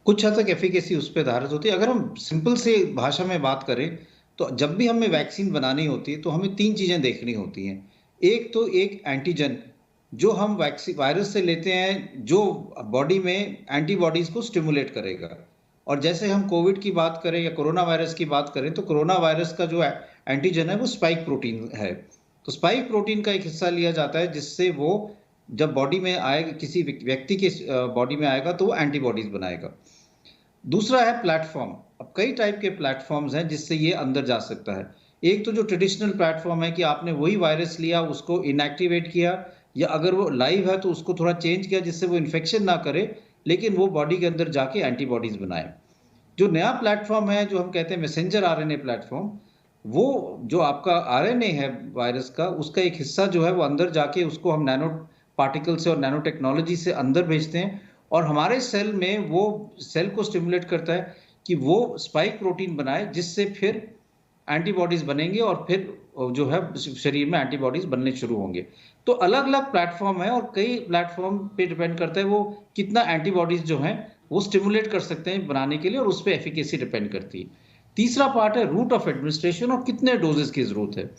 कुछ हद तक एफिकेसी उस पर आधारित होती है। अगर हम सिंपल से भाषा में बात करें तो जब भी हमें वैक्सीन बनानी होती है तो हमें 3 चीज़ें देखनी होती हैं। एक तो एक एंटीजन जो हम वायरस से लेते हैं, जो बॉडी में एंटीबॉडीज को स्टिमुलेट करेगा। और जैसे हम कोविड की बात करें या कोरोना वायरस की बात करें तो कोरोना वायरस का जो एंटीजन है वो स्पाइक प्रोटीन है। तो स्पाइक प्रोटीन का एक हिस्सा लिया जाता है जिससे वो जब बॉडी में आएगा, किसी व्यक्ति के बॉडी में आएगा तो वो एंटीबॉडीज बनाएगा। दूसरा है प्लेटफॉर्म। अब कई टाइप के प्लेटफॉर्म्स हैं जिससे ये अंदर जा सकता है। एक तो जो ट्रेडिशनल प्लेटफॉर्म है कि आपने वही वायरस लिया, उसको इनएक्टिवेट किया, या अगर वो लाइव है तो उसको थोड़ा चेंज किया जिससे वो इन्फेक्शन ना करे लेकिन वो बॉडी के अंदर जाके एंटीबॉडीज बनाए। जो नया प्लेटफॉर्म है जो हम कहते हैं मैसेंजर आरएनए प्लेटफॉर्म, वो जो आपका आरएनए है वायरस का, उसका एक हिस्सा जो है वो अंदर जाके उसको हम नैनो पार्टिकल से और नैनो टेक्नोलॉजी से अंदर भेजते हैं और हमारे सेल में वो सेल को स्टिमुलेट करता है कि वो स्पाइक प्रोटीन बनाए जिससे फिर एंटीबॉडीज बनेंगे और फिर जो है शरीर में एंटीबॉडीज बनने शुरू होंगे। तो अलग अलग प्लेटफॉर्म है और कई प्लेटफॉर्म पे डिपेंड करता है वो कितना एंटीबॉडीज जो हैं वो स्टिमुलेट कर सकते हैं बनाने के लिए और उस पर एफिकेसी डिपेंड करती है। तीसरा पार्ट है रूट ऑफ एडमिनिस्ट्रेशन और कितने डोजेस की जरूरत है।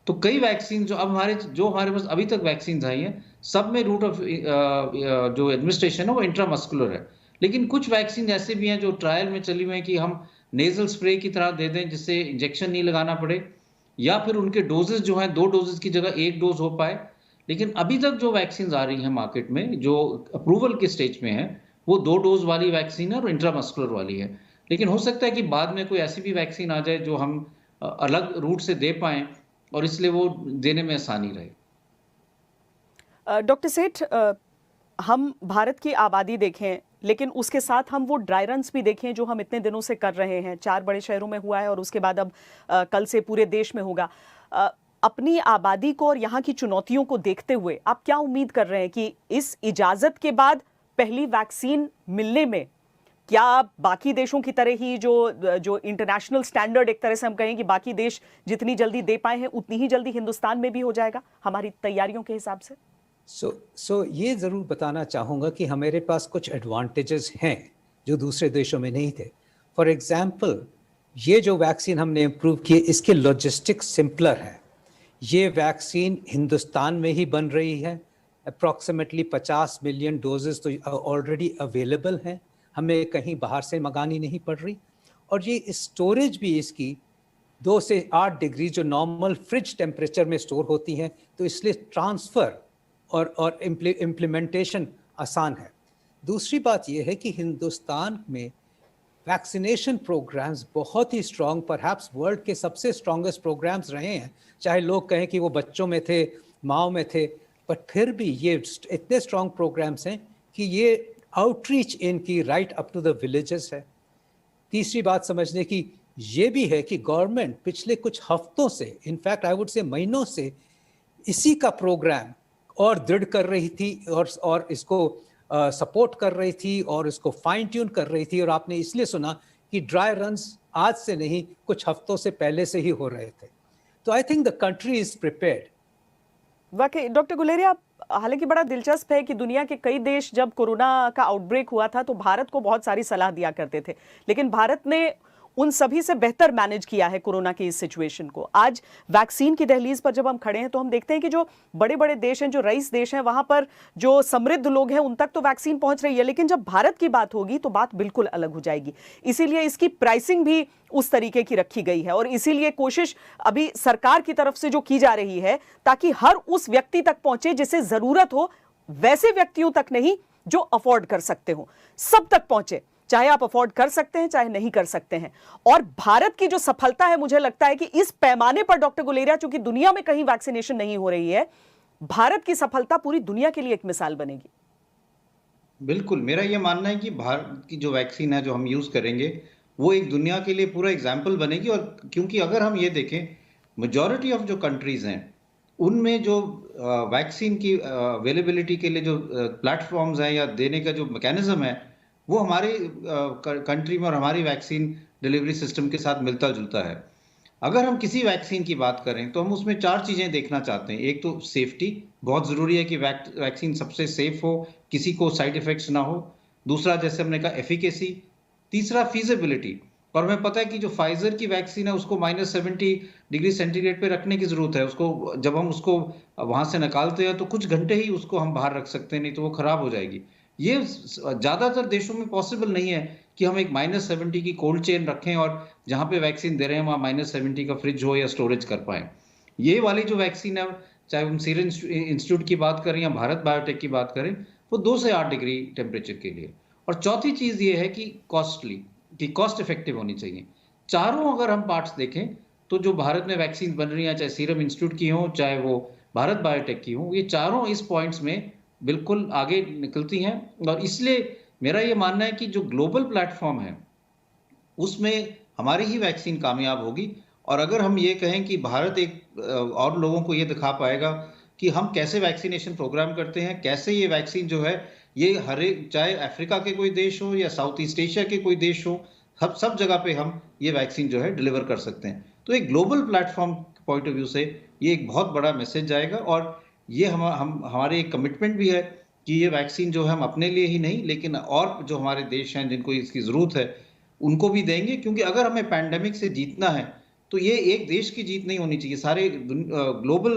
तो कई वैक्सीन जो हमारे पास अभी तक वैक्सीन आई हैं सब में रूट ऑफ जो एडमिनिस्ट्रेशन है वो इंट्रामस्कुलर है, लेकिन कुछ वैक्सीन ऐसे भी हैं जो ट्रायल में चली हुई हैं कि हम नेजल स्प्रे की तरह दे दें जिससे इंजेक्शन नहीं लगाना पड़े, या फिर उनके डोजेस जो हैं 2 डोजेस की जगह 1 डोज हो पाए। लेकिन अभी तक जो वैक्सीन आ रही हैं मार्केट में, जो अप्रूवल के स्टेज में है, वो 2 डोज वाली वैक्सीन है और इंट्रामस्कुलर वाली है। लेकिन हो सकता है कि बाद में कोई ऐसी भी वैक्सीन आ जाए जो हम अलग रूट से दे पाएं और इसलिए वो देने में आसानी रहे। डॉक्टर सेठ, हम भारत की आबादी देखें, लेकिन उसके साथ हम वो ड्राई रन्स भी देखें जो हम इतने दिनों से कर रहे हैं। 4 बड़े शहरों में हुआ है और उसके बाद अब कल से पूरे देश में होगा। अपनी आबादी को और यहाँ की चुनौतियों को देखते हुए आप क्या उम्मीद कर रहे हैं कि इस इजाजत के बाद पहली वैक्सीन मिलने में क्या बाकी देशों की तरह ही जो इंटरनेशनल स्टैंडर्ड, एक तरह से हम कहें कि बाकी देश जितनी जल्दी दे पाए हैं उतनी ही जल्दी हिंदुस्तान में भी हो जाएगा हमारी तैयारियों के हिसाब से? सो ये ज़रूर बताना चाहूँगा कि हमारे पास कुछ एडवांटेजेस हैं जो दूसरे देशों में नहीं थे। फॉर एग्जांपल, ये जो वैक्सीन हमने इम्प्रूव की, इसके लॉजिस्टिक्स सिंपलर है। ये वैक्सीन हिंदुस्तान में ही बन रही है। अप्रॉक्सीमेटली 50 मिलियन डोजेस तो ऑलरेडी अवेलेबल हैं, हमें कहीं बाहर से मंगानी नहीं पड़ रही। और ये स्टोरेज भी इसकी 2 से 8 डिग्री जो नॉर्मल फ्रिज टेम्परेचर में स्टोर होती हैं, तो इसलिए ट्रांसफ़र और इम्प्लीमेंटेशन आसान है। दूसरी बात यह है कि हिंदुस्तान में वैक्सीनेशन प्रोग्राम्स बहुत ही स्ट्रॉन्ग, परहैप्स वर्ल्ड के सबसे स्ट्रॉन्गेस्ट प्रोग्राम्स रहे हैं। चाहे लोग कहें कि वो बच्चों में थे, माओ में थे, बट फिर भी ये इतने स्ट्रॉन्ग प्रोग्राम्स हैं कि ये आउटरीच इनकी right up to the villages है। तीसरी बात समझने की ये भी है कि गवर्नमेंट पिछले कुछ हफ्तों से, इनफैक्ट आई वुड से महीनों से, इसी का प्रोग्राम और दृढ़ कर रही थी और इसको सपोर्ट कर रही थी और इसको फाइन ट्यून कर रही थी। और आपने इसलिए सुना कि ड्राई रन्स आज से नहीं, कुछ हफ्तों से पहले से ही हो रहे थे। तो I think the country is prepared. वाकई डॉक्टर गुलेरिया, हालांकि बड़ा दिलचस्प है कि दुनिया के कई देश जब कोरोना का आउटब्रेक हुआ था तो भारत को बहुत सारी सलाह दिया करते थे, लेकिन भारत ने उन सभी से बेहतर मैनेज किया है कोरोना की इस सिचुएशन को। आज वैक्सीन की दहलीज पर जब हम खड़े हैं तो हम देखते हैं कि जो बड़े बड़े देश हैं, जो रईस देश हैं, वहां पर जो समृद्ध लोग हैं उन तक तो वैक्सीन पहुंच रही है, लेकिन जब भारत की बात होगी तो बात बिल्कुल अलग हो जाएगी। इसीलिए इसकी प्राइसिंग भी उस तरीके की रखी गई है और इसीलिए कोशिश अभी सरकार की तरफ से जो की जा रही है ताकि हर उस व्यक्ति तक पहुंचे जिसे जरूरत हो, वैसे व्यक्तियों तक नहीं जो अफोर्ड कर सकते हो, सब तक पहुंचे, चाहे आप अफोर्ड कर सकते हैं चाहे नहीं कर सकते हैं। और भारत की जो सफलता है, मुझे लगता है कि इस पैमाने पर डॉक्टर गुलेरिया, चूंकि दुनिया में कहीं वैक्सीनेशन नहीं हो रही है, भारत की सफलता पूरी दुनिया के लिए एक मिसाल बनेगी। बिल्कुल, मेरा यह मानना है कि भारत की जो वैक्सीन है जो हम यूज करेंगे वो एक दुनिया के लिए पूरा एग्जाम्पल बनेगी। और क्योंकि अगर हम ये देखें, मेजॉरिटी ऑफ जो कंट्रीज हैं उनमें जो वैक्सीन की अवेलेबिलिटी के लिए जो प्लेटफॉर्म्स हैं या देने का जो मैकेनिज्म है वो हमारे कंट्री में और हमारी वैक्सीन डिलीवरी सिस्टम के साथ मिलता जुलता है। अगर हम किसी वैक्सीन की बात करें तो हम उसमें 4 चीज़ें देखना चाहते हैं। एक तो सेफ्टी, बहुत ज़रूरी है कि वैक्सीन सबसे सेफ हो, किसी को साइड इफ़ेक्ट्स ना हो। दूसरा, जैसे हमने कहा, एफिकेसी। तीसरा, फीजिबिलिटी। और हमें पता है कि जो फाइजर की वैक्सीन है उसको -70 डिग्री सेंटीग्रेड पे रखने की ज़रूरत है। उसको जब हम उसको वहाँ से निकालते हैं तो कुछ घंटे ही उसको हम बाहर रख सकते हैं, नहीं तो वो ख़राब हो जाएगी। ये ज़्यादातर देशों में पॉसिबल नहीं है कि हम एक -70 की कोल्ड चेन रखें और जहाँ पे वैक्सीन दे रहे हैं वहाँ -70 का फ्रिज हो या स्टोरेज कर पाएँ। ये वाली जो वैक्सीन है, चाहे हम सीरम इंस्टीट्यूट की बात करें या भारत बायोटेक की बात करें, वो 2 से 8 डिग्री टेम्परेचर के लिए। और चौथी चीज़ ये है कि कॉस्ट इफेक्टिव होनी चाहिए। चारों अगर हम पार्ट्स देखें तो जो भारत में वैक्सीन बन रही हैं, चाहे सीरम इंस्टीट्यूट की हो चाहे वो भारत बायोटेक की हो, ये चारों इस पॉइंट्स में बिल्कुल आगे निकलती हैं। और इसलिए मेरा ये मानना है कि जो ग्लोबल प्लेटफॉर्म है उसमें हमारी ही वैक्सीन कामयाब होगी। और अगर हम ये कहें कि भारत एक और लोगों को ये दिखा पाएगा कि हम कैसे वैक्सीनेशन प्रोग्राम करते हैं, कैसे ये वैक्सीन जो है ये हर एक, चाहे अफ्रीका के कोई देश हो या साउथ ईस्ट एशिया के कोई देश हो, सब जगह पे हम ये वैक्सीन जो है डिलीवर कर सकते हैं। तो एक global platform point of view से ये एक बहुत बड़ा मैसेज जाएगा। और ये हमारे एक कमिटमेंट भी है कि ये वैक्सीन जो है हम अपने लिए ही नहीं लेकिन और जो हमारे देश हैं जिनको इसकी ज़रूरत है उनको भी देंगे। क्योंकि अगर हमें पैंडेमिक से जीतना है तो ये एक देश की जीत नहीं होनी चाहिए, सारे ग्लोबल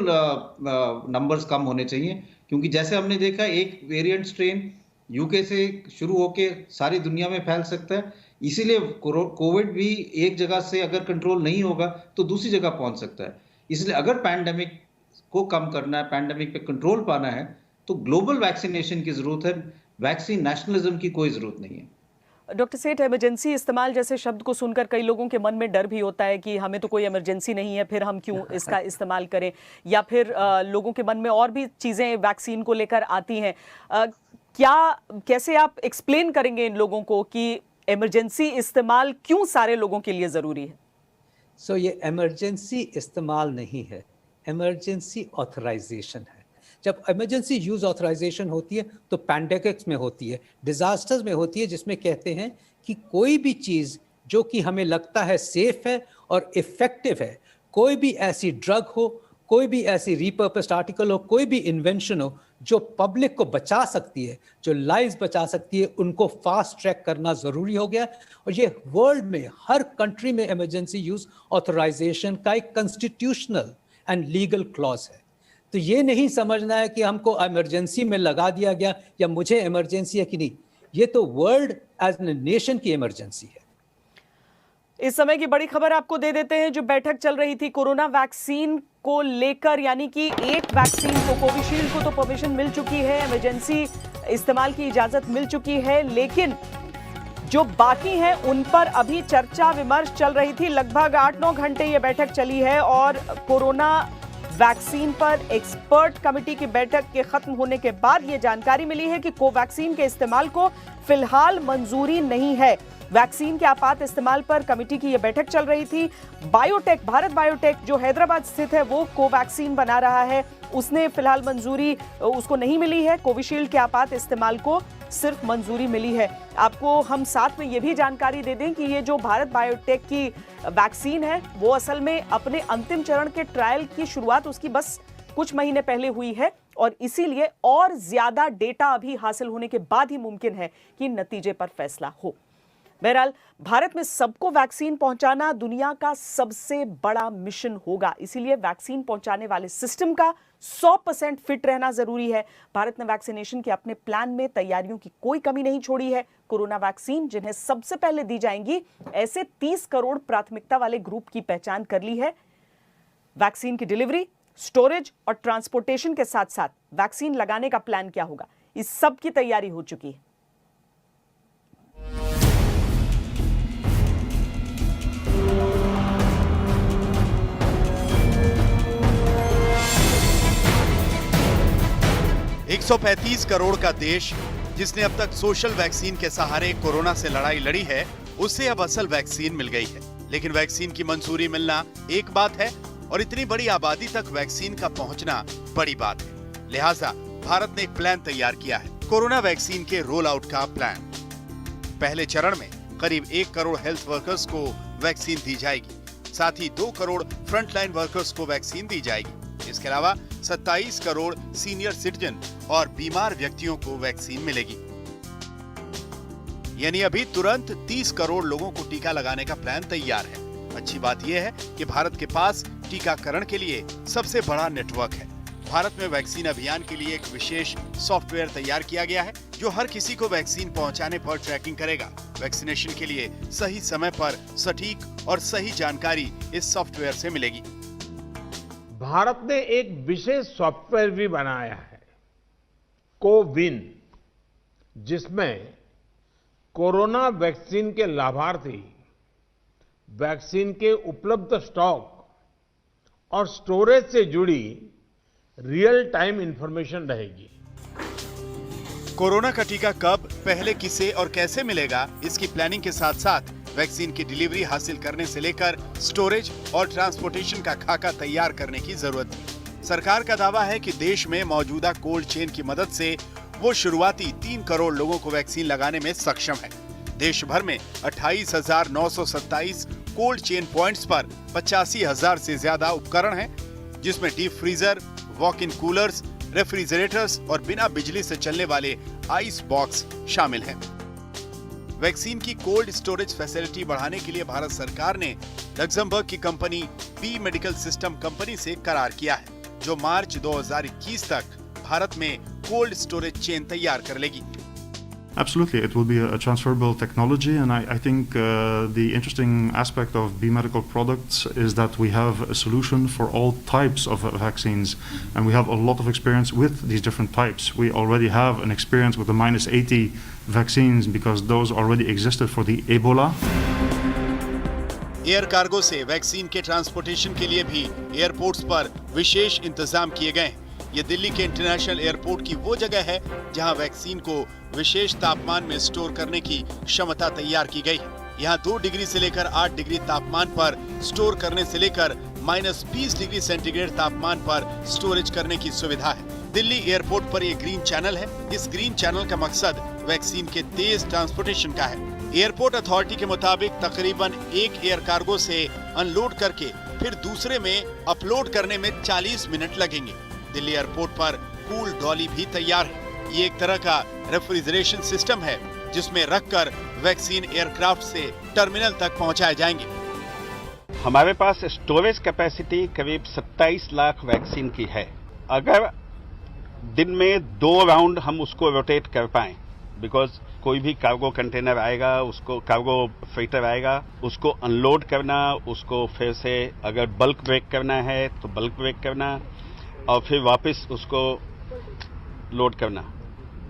नंबर्स कम होने चाहिए। क्योंकि जैसे हमने देखा, एक वेरिएंट स्ट्रेन यूके से शुरू होके सारी दुनिया में फैल सकता है। इसीलिए कोविड भी एक जगह से अगर कंट्रोल नहीं होगा तो दूसरी जगह पहुंच सकता है। इसलिए अगर पैंडेमिक को कम करना है, पैंडेमिक पे कंट्रोल पाना है, तो ग्लोबल वैक्सीनेशन की जरूरत है, वैक्सीन नेशनलिज्म की कोई जरूरत नहीं है। डॉक्टर सेठ, इमरजेंसी इस्तेमाल जैसे शब्द को सुनकर कई लोगों के मन में डर भी होता है कि हमें तो कोई इमरजेंसी नहीं है, फिर हम क्यों इसका इस्तेमाल करें, या फिर लोगों के मन में और भी चीज़ें वैक्सीन को लेकर आती हैं। कैसे आप एक्सप्लेन करेंगे इन लोगों को कि इमरजेंसी इस्तेमाल क्यों सारे लोगों के लिए ज़रूरी है? ये इमरजेंसी इस्तेमाल नहीं है, इमरजेंसी ऑथराइजेशन है। जब इमरजेंसी यूज ऑथराइजेशन होती है तो पैंडेमिक्स में होती है, डिजास्टर्स में होती है, जिसमें कहते हैं कि कोई भी चीज़ जो कि हमें लगता है सेफ है और इफेक्टिव है, कोई भी ऐसी ड्रग हो, कोई भी ऐसी रिपर्पस्ड आर्टिकल हो, कोई भी इन्वेंशन हो जो पब्लिक को बचा सकती है, जो लाइव्स बचा सकती है, उनको फास्ट ट्रैक करना ज़रूरी हो गया। और ये वर्ल्ड में हर कंट्री में इमरजेंसी यूज ऑथराइजेशन का एक कॉन्स्टिट्यूशनल एंड लीगल क्लॉज है। तो ये नहीं समझना है कि हमको इमरजेंसी में लगा दिया गया या मुझे इमरजेंसी है कि नहीं, ये तो वर्ल्ड एज ए नेशन की इमरजेंसी है। इस समय की बड़ी खबर आपको दे देते हैं। जो बैठक चल रही थी कोरोना वैक्सीन को लेकर, यानी कि एक वैक्सीन को, कोविशील्ड को तो परमिशन मिल चुकी है, इमरजेंसी इस्तेमाल की इजाजत मिल चुकी है, लेकिन जो बाकी हैं उन पर अभी चर्चा विमर्श चल रही थी। लगभग 8-9 घंटे ये बैठक चली है और कोरोना वैक्सीन पर एक्सपर्ट कमेटी की बैठक के खत्म होने के बाद ये जानकारी मिली है कि कोवैक्सीन के इस्तेमाल को फिलहाल मंजूरी नहीं है। वैक्सीन के आपात इस्तेमाल पर कमेटी की यह बैठक चल रही थी। बायोटेक, भारत बायोटेक जो हैदराबाद स्थित है, वो कोवैक्सीन बना रहा है, उसने फिलहाल मंजूरी उसको नहीं मिली है। कोविशील्ड के आपात इस्तेमाल को सिर्फ मंजूरी मिली है। आपको हम साथ में ये भी जानकारी दे दें कि ये जो भारत बायोटेक की वैक्सीन है वो असल में अपने अंतिम चरण के ट्रायल की शुरुआत उसकी बस कुछ महीने पहले हुई है और इसीलिए और ज्यादा डेटा अभी हासिल होने के बाद ही मुमकिन है कि नतीजे पर फैसला हो। बहरहाल भारत में सबको वैक्सीन पहुंचाना दुनिया का सबसे बड़ा मिशन होगा, इसीलिए वैक्सीन पहुंचाने वाले सिस्टम का 100% फिट रहना जरूरी है। भारत ने वैक्सीनेशन के अपने प्लान में तैयारियों की कोई कमी नहीं छोड़ी है। कोरोना वैक्सीन जिन्हें सबसे पहले दी जाएंगी, ऐसे 30 करोड़ प्राथमिकता वाले ग्रुप की पहचान कर ली है। वैक्सीन की डिलीवरी, स्टोरेज और ट्रांसपोर्टेशन के साथ साथ वैक्सीन लगाने का प्लान क्या होगा, इस सब की तैयारी हो चुकी है। एक 135 करोड़ का देश जिसने अब तक सोशल वैक्सीन के सहारे कोरोना से लड़ाई लड़ी है, उसे अब असल वैक्सीन मिल गई है। लेकिन वैक्सीन की मंजूरी मिलना एक बात है और इतनी बड़ी आबादी तक वैक्सीन का पहुंचना बड़ी बात है। लिहाजा भारत ने एक प्लान तैयार किया है, कोरोना वैक्सीन के रोल आउट का प्लान। पहले चरण में करीब 1 करोड़ हेल्थ वर्कर्स को वैक्सीन दी जाएगी, साथ ही 2 करोड़ फ्रंटलाइन वर्कर्स को वैक्सीन दी जाएगी। इसके अलावा 27 करोड़ सीनियर सिटीजन और बीमार व्यक्तियों को वैक्सीन मिलेगी। यानी अभी तुरंत 30 करोड़ लोगों को टीका लगाने का प्लान तैयार है। अच्छी बात यह है कि भारत के पास टीकाकरण के लिए सबसे बड़ा नेटवर्क है। भारत में वैक्सीन अभियान के लिए एक विशेष सॉफ्टवेयर तैयार किया गया है जो हर किसी को वैक्सीन पहुंचाने पर ट्रैकिंग करेगा। वैक्सीनेशन के लिए सही समय पर सटीक और सही जानकारी इस सॉफ्टवेयर से मिलेगी। भारत ने एक विशेष सॉफ्टवेयर भी बनाया है, कोविन, जिसमें कोरोना वैक्सीन के लाभार्थी वैक्सीन के उपलब्ध स्टॉक और स्टोरेज से जुड़ी रियल टाइम इंफॉर्मेशन रहेगी। कोरोना का टीका कब, पहले किसे और कैसे मिलेगा, इसकी प्लानिंग के साथ साथ वैक्सीन की डिलीवरी हासिल करने से लेकर स्टोरेज और ट्रांसपोर्टेशन का खाका तैयार करने की जरूरत थी। सरकार का दावा है कि देश में मौजूदा कोल्ड चेन की मदद से वो शुरुआती 3 करोड़ लोगों को वैक्सीन लगाने में सक्षम है। देश भर में 28,927 कोल्ड चेन पॉइंट्स पर 85,000 से ज्यादा उपकरण हैं, जिसमें deep freezer, walk in coolers, refrigerators और बिना बिजली से चलने वाले आइस बॉक्स शामिल हैं। वैक्सीन की कोल्ड स्टोरेज फैसिलिटी बढ़ाने के लिए भारत सरकार ने लग्जमबर्ग की company P medical system company से करार किया है, जो मार्च 2021 तक भारत में कोल्ड स्टोरेज चेन तैयार कर लेगी। Absolutely, it will be a transferable technology, and I think the interesting aspect of B Medical products is that we have a solution for all types of vaccines, and we have a lot of experience with these different types. We already have an experience with the -80 vaccines because those already existed for the Ebola. Air cargo से vaccine के transportation के लिए भी airports पर विशेष इंतजाम किए गए हैं। ये दिल्ली के इंटरनेशनल एयरपोर्ट की वो जगह है जहां वैक्सीन को विशेष तापमान में स्टोर करने की क्षमता तैयार की गई है। यहाँ 2 डिग्री से लेकर 8 डिग्री तापमान पर स्टोर करने से लेकर -20 डिग्री सेंटीग्रेड तापमान पर स्टोरेज करने की सुविधा है। दिल्ली एयरपोर्ट पर ये ग्रीन चैनल है। इस ग्रीन चैनल का मकसद वैक्सीन के तेज ट्रांसपोर्टेशन का है। एयरपोर्ट अथॉरिटी के मुताबिक तकरीबन एक एयर कार्गो से अनलोड करके फिर दूसरे में अपलोड करने में 40 मिनट लगेंगे। दिल्ली एयरपोर्ट पर कूल डॉली भी तैयार है। ये एक तरह का रेफ्रिजरेशन सिस्टम है जिसमें रखकर वैक्सीन एयरक्राफ्ट से टर्मिनल तक पहुंचाए जाएंगे। हमारे पास स्टोरेज कैपेसिटी करीब 27 लाख वैक्सीन की है। अगर दिन में 2 राउंड हम उसको रोटेट कर पाएं, बिकॉज कोई भी कार्गो कंटेनर आएगा, उसको कार्गो फ्रेटर आएगा, उसको अनलोड करना, उसको फिर से अगर बल्क ब्रेक करना है तो बल्क ब्रेक करना और फिर वापस उसको लोड करना,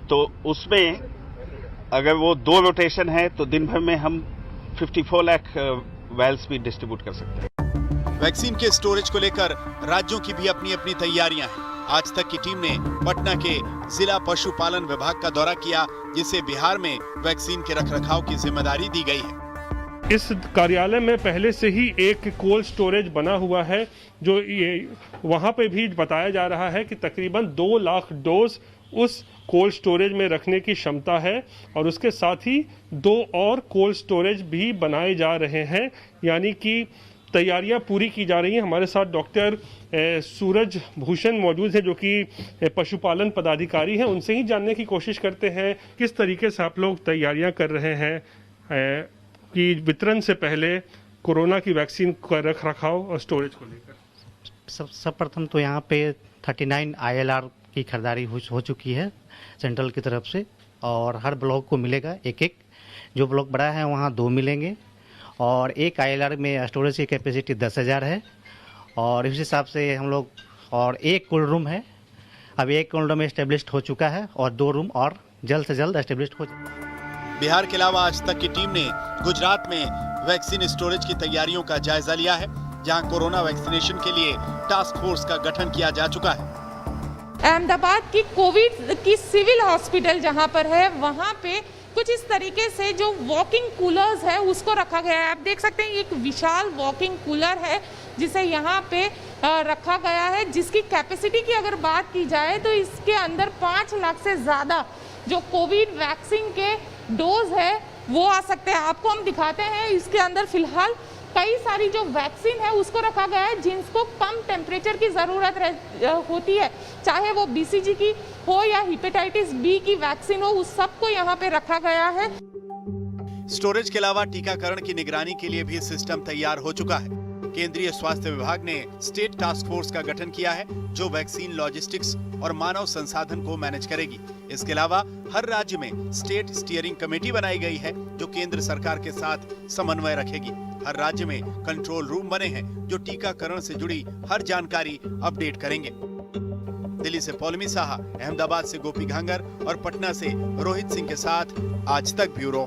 तो उसमें अगर वो 2 रोटेशन है तो दिन भर में हम 54 लाख वायल्स भी डिस्ट्रीब्यूट कर सकते हैं। वैक्सीन के स्टोरेज को लेकर राज्यों की भी अपनी अपनी तैयारियां हैं। आज तक की टीम ने पटना के जिला पशुपालन विभाग का दौरा किया, जिसे बिहार में वैक्सीन के रखरखाव की जिम्मेदारी दी गई है। इस कार्यालय में पहले से ही एक कोल्ड स्टोरेज बना हुआ है, जो ये वहाँ पे भी बताया जा रहा है कि तकरीबन 2 लाख डोज उस कोल्ड स्टोरेज में रखने की क्षमता है, और उसके साथ ही 2 और कोल्ड स्टोरेज भी बनाए जा रहे हैं, यानी कि तैयारियां पूरी की जा रही हैं। हमारे साथ डॉक्टर सूरज भूषण मौजूद है, जो कि पशुपालन पदाधिकारी हैं। उनसे ही जानने की कोशिश करते हैं किस तरीके से आप लोग तैयारियां कर रहे हैं कि वितरण से पहले कोरोना की वैक्सीन का रख रखाव और स्टोरेज को लेकर। सब प्रथम तो यहाँ पे 39 ILR की खरीदारी हो चुकी है सेंट्रल की तरफ से, और हर ब्लॉक को मिलेगा एक। जो ब्लॉक बड़ा है वहाँ 2 मिलेंगे, और एक ILR में स्टोरेज की कैपेसिटी 10,000 है, और इस हिसाब से हम लोग, और एक कोल्ड रूम है, अभी एक कोल्ड रूम एस्टेब्लिश्ड हो चुका है, और 2 रूम और जल्द से जल्द एस्टेब्लिश्ड हो जाएगा। बिहार के अलावा आज तक की टीम ने गुजरात में वैक्सीन स्टोरेज की तैयारियों का जायजा लिया है, जहां कोरोना वैक्सीनेशन के लिए टास्क फोर्स का गठन किया जा चुका है। अहमदाबाद की कोविड की सिविल हॉस्पिटल जहां पर है, वहां पे कुछ इस तरीके से जो वॉकिंग कूलर्स है उसको रखा गया है। आप देख सकते हैं एक विशाल वॉकिंग कूलर है जिसे यहाँ पे रखा गया है, जिसकी कैपेसिटी की अगर बात की जाए तो इसके अंदर 5 लाख से ज़्यादा जो कोविड वैक्सीन के डोज है वो आ सकते हैं। आपको हम दिखाते हैं, इसके अंदर फिलहाल कई सारी जो वैक्सीन है उसको रखा गया है, जिनको कम टेम्परेचर की ज़रूरत होती है, चाहे वो BCG की हो या हेपेटाइटिस B की वैक्सीन हो, उस सबको यहाँ पे रखा गया है। स्टोरेज के अलावा टीकाकरण की निगरानी के लिए भी सिस्टम तैयार हो चुका है। केंद्रीय स्वास्थ्य विभाग ने स्टेट टास्क फोर्स का गठन किया है, जो वैक्सीन लॉजिस्टिक्स और मानव संसाधन को मैनेज करेगी। इसके अलावा हर राज्य में स्टेट स्टीयरिंग कमेटी बनाई गई है, जो केंद्र सरकार के साथ समन्वय रखेगी। हर राज्य में कंट्रोल रूम बने हैं, जो टीकाकरण से जुड़ी हर जानकारी अपडेट करेंगे। दिल्ली से पौलमी साहा, अहमदाबाद से गोपी घांगर और पटना से रोहित सिंह के साथ आज तक ब्यूरो।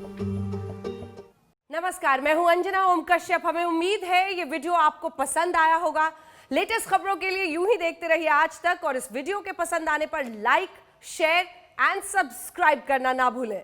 नमस्कार, मैं हूं अंजना ओम कश्यप। हमें उम्मीद है ये वीडियो आपको पसंद आया होगा। लेटेस्ट खबरों के लिए यूं ही देखते रहिए आज तक, और इस वीडियो के पसंद आने पर लाइक, शेयर एंड सब्सक्राइब करना ना भूलें।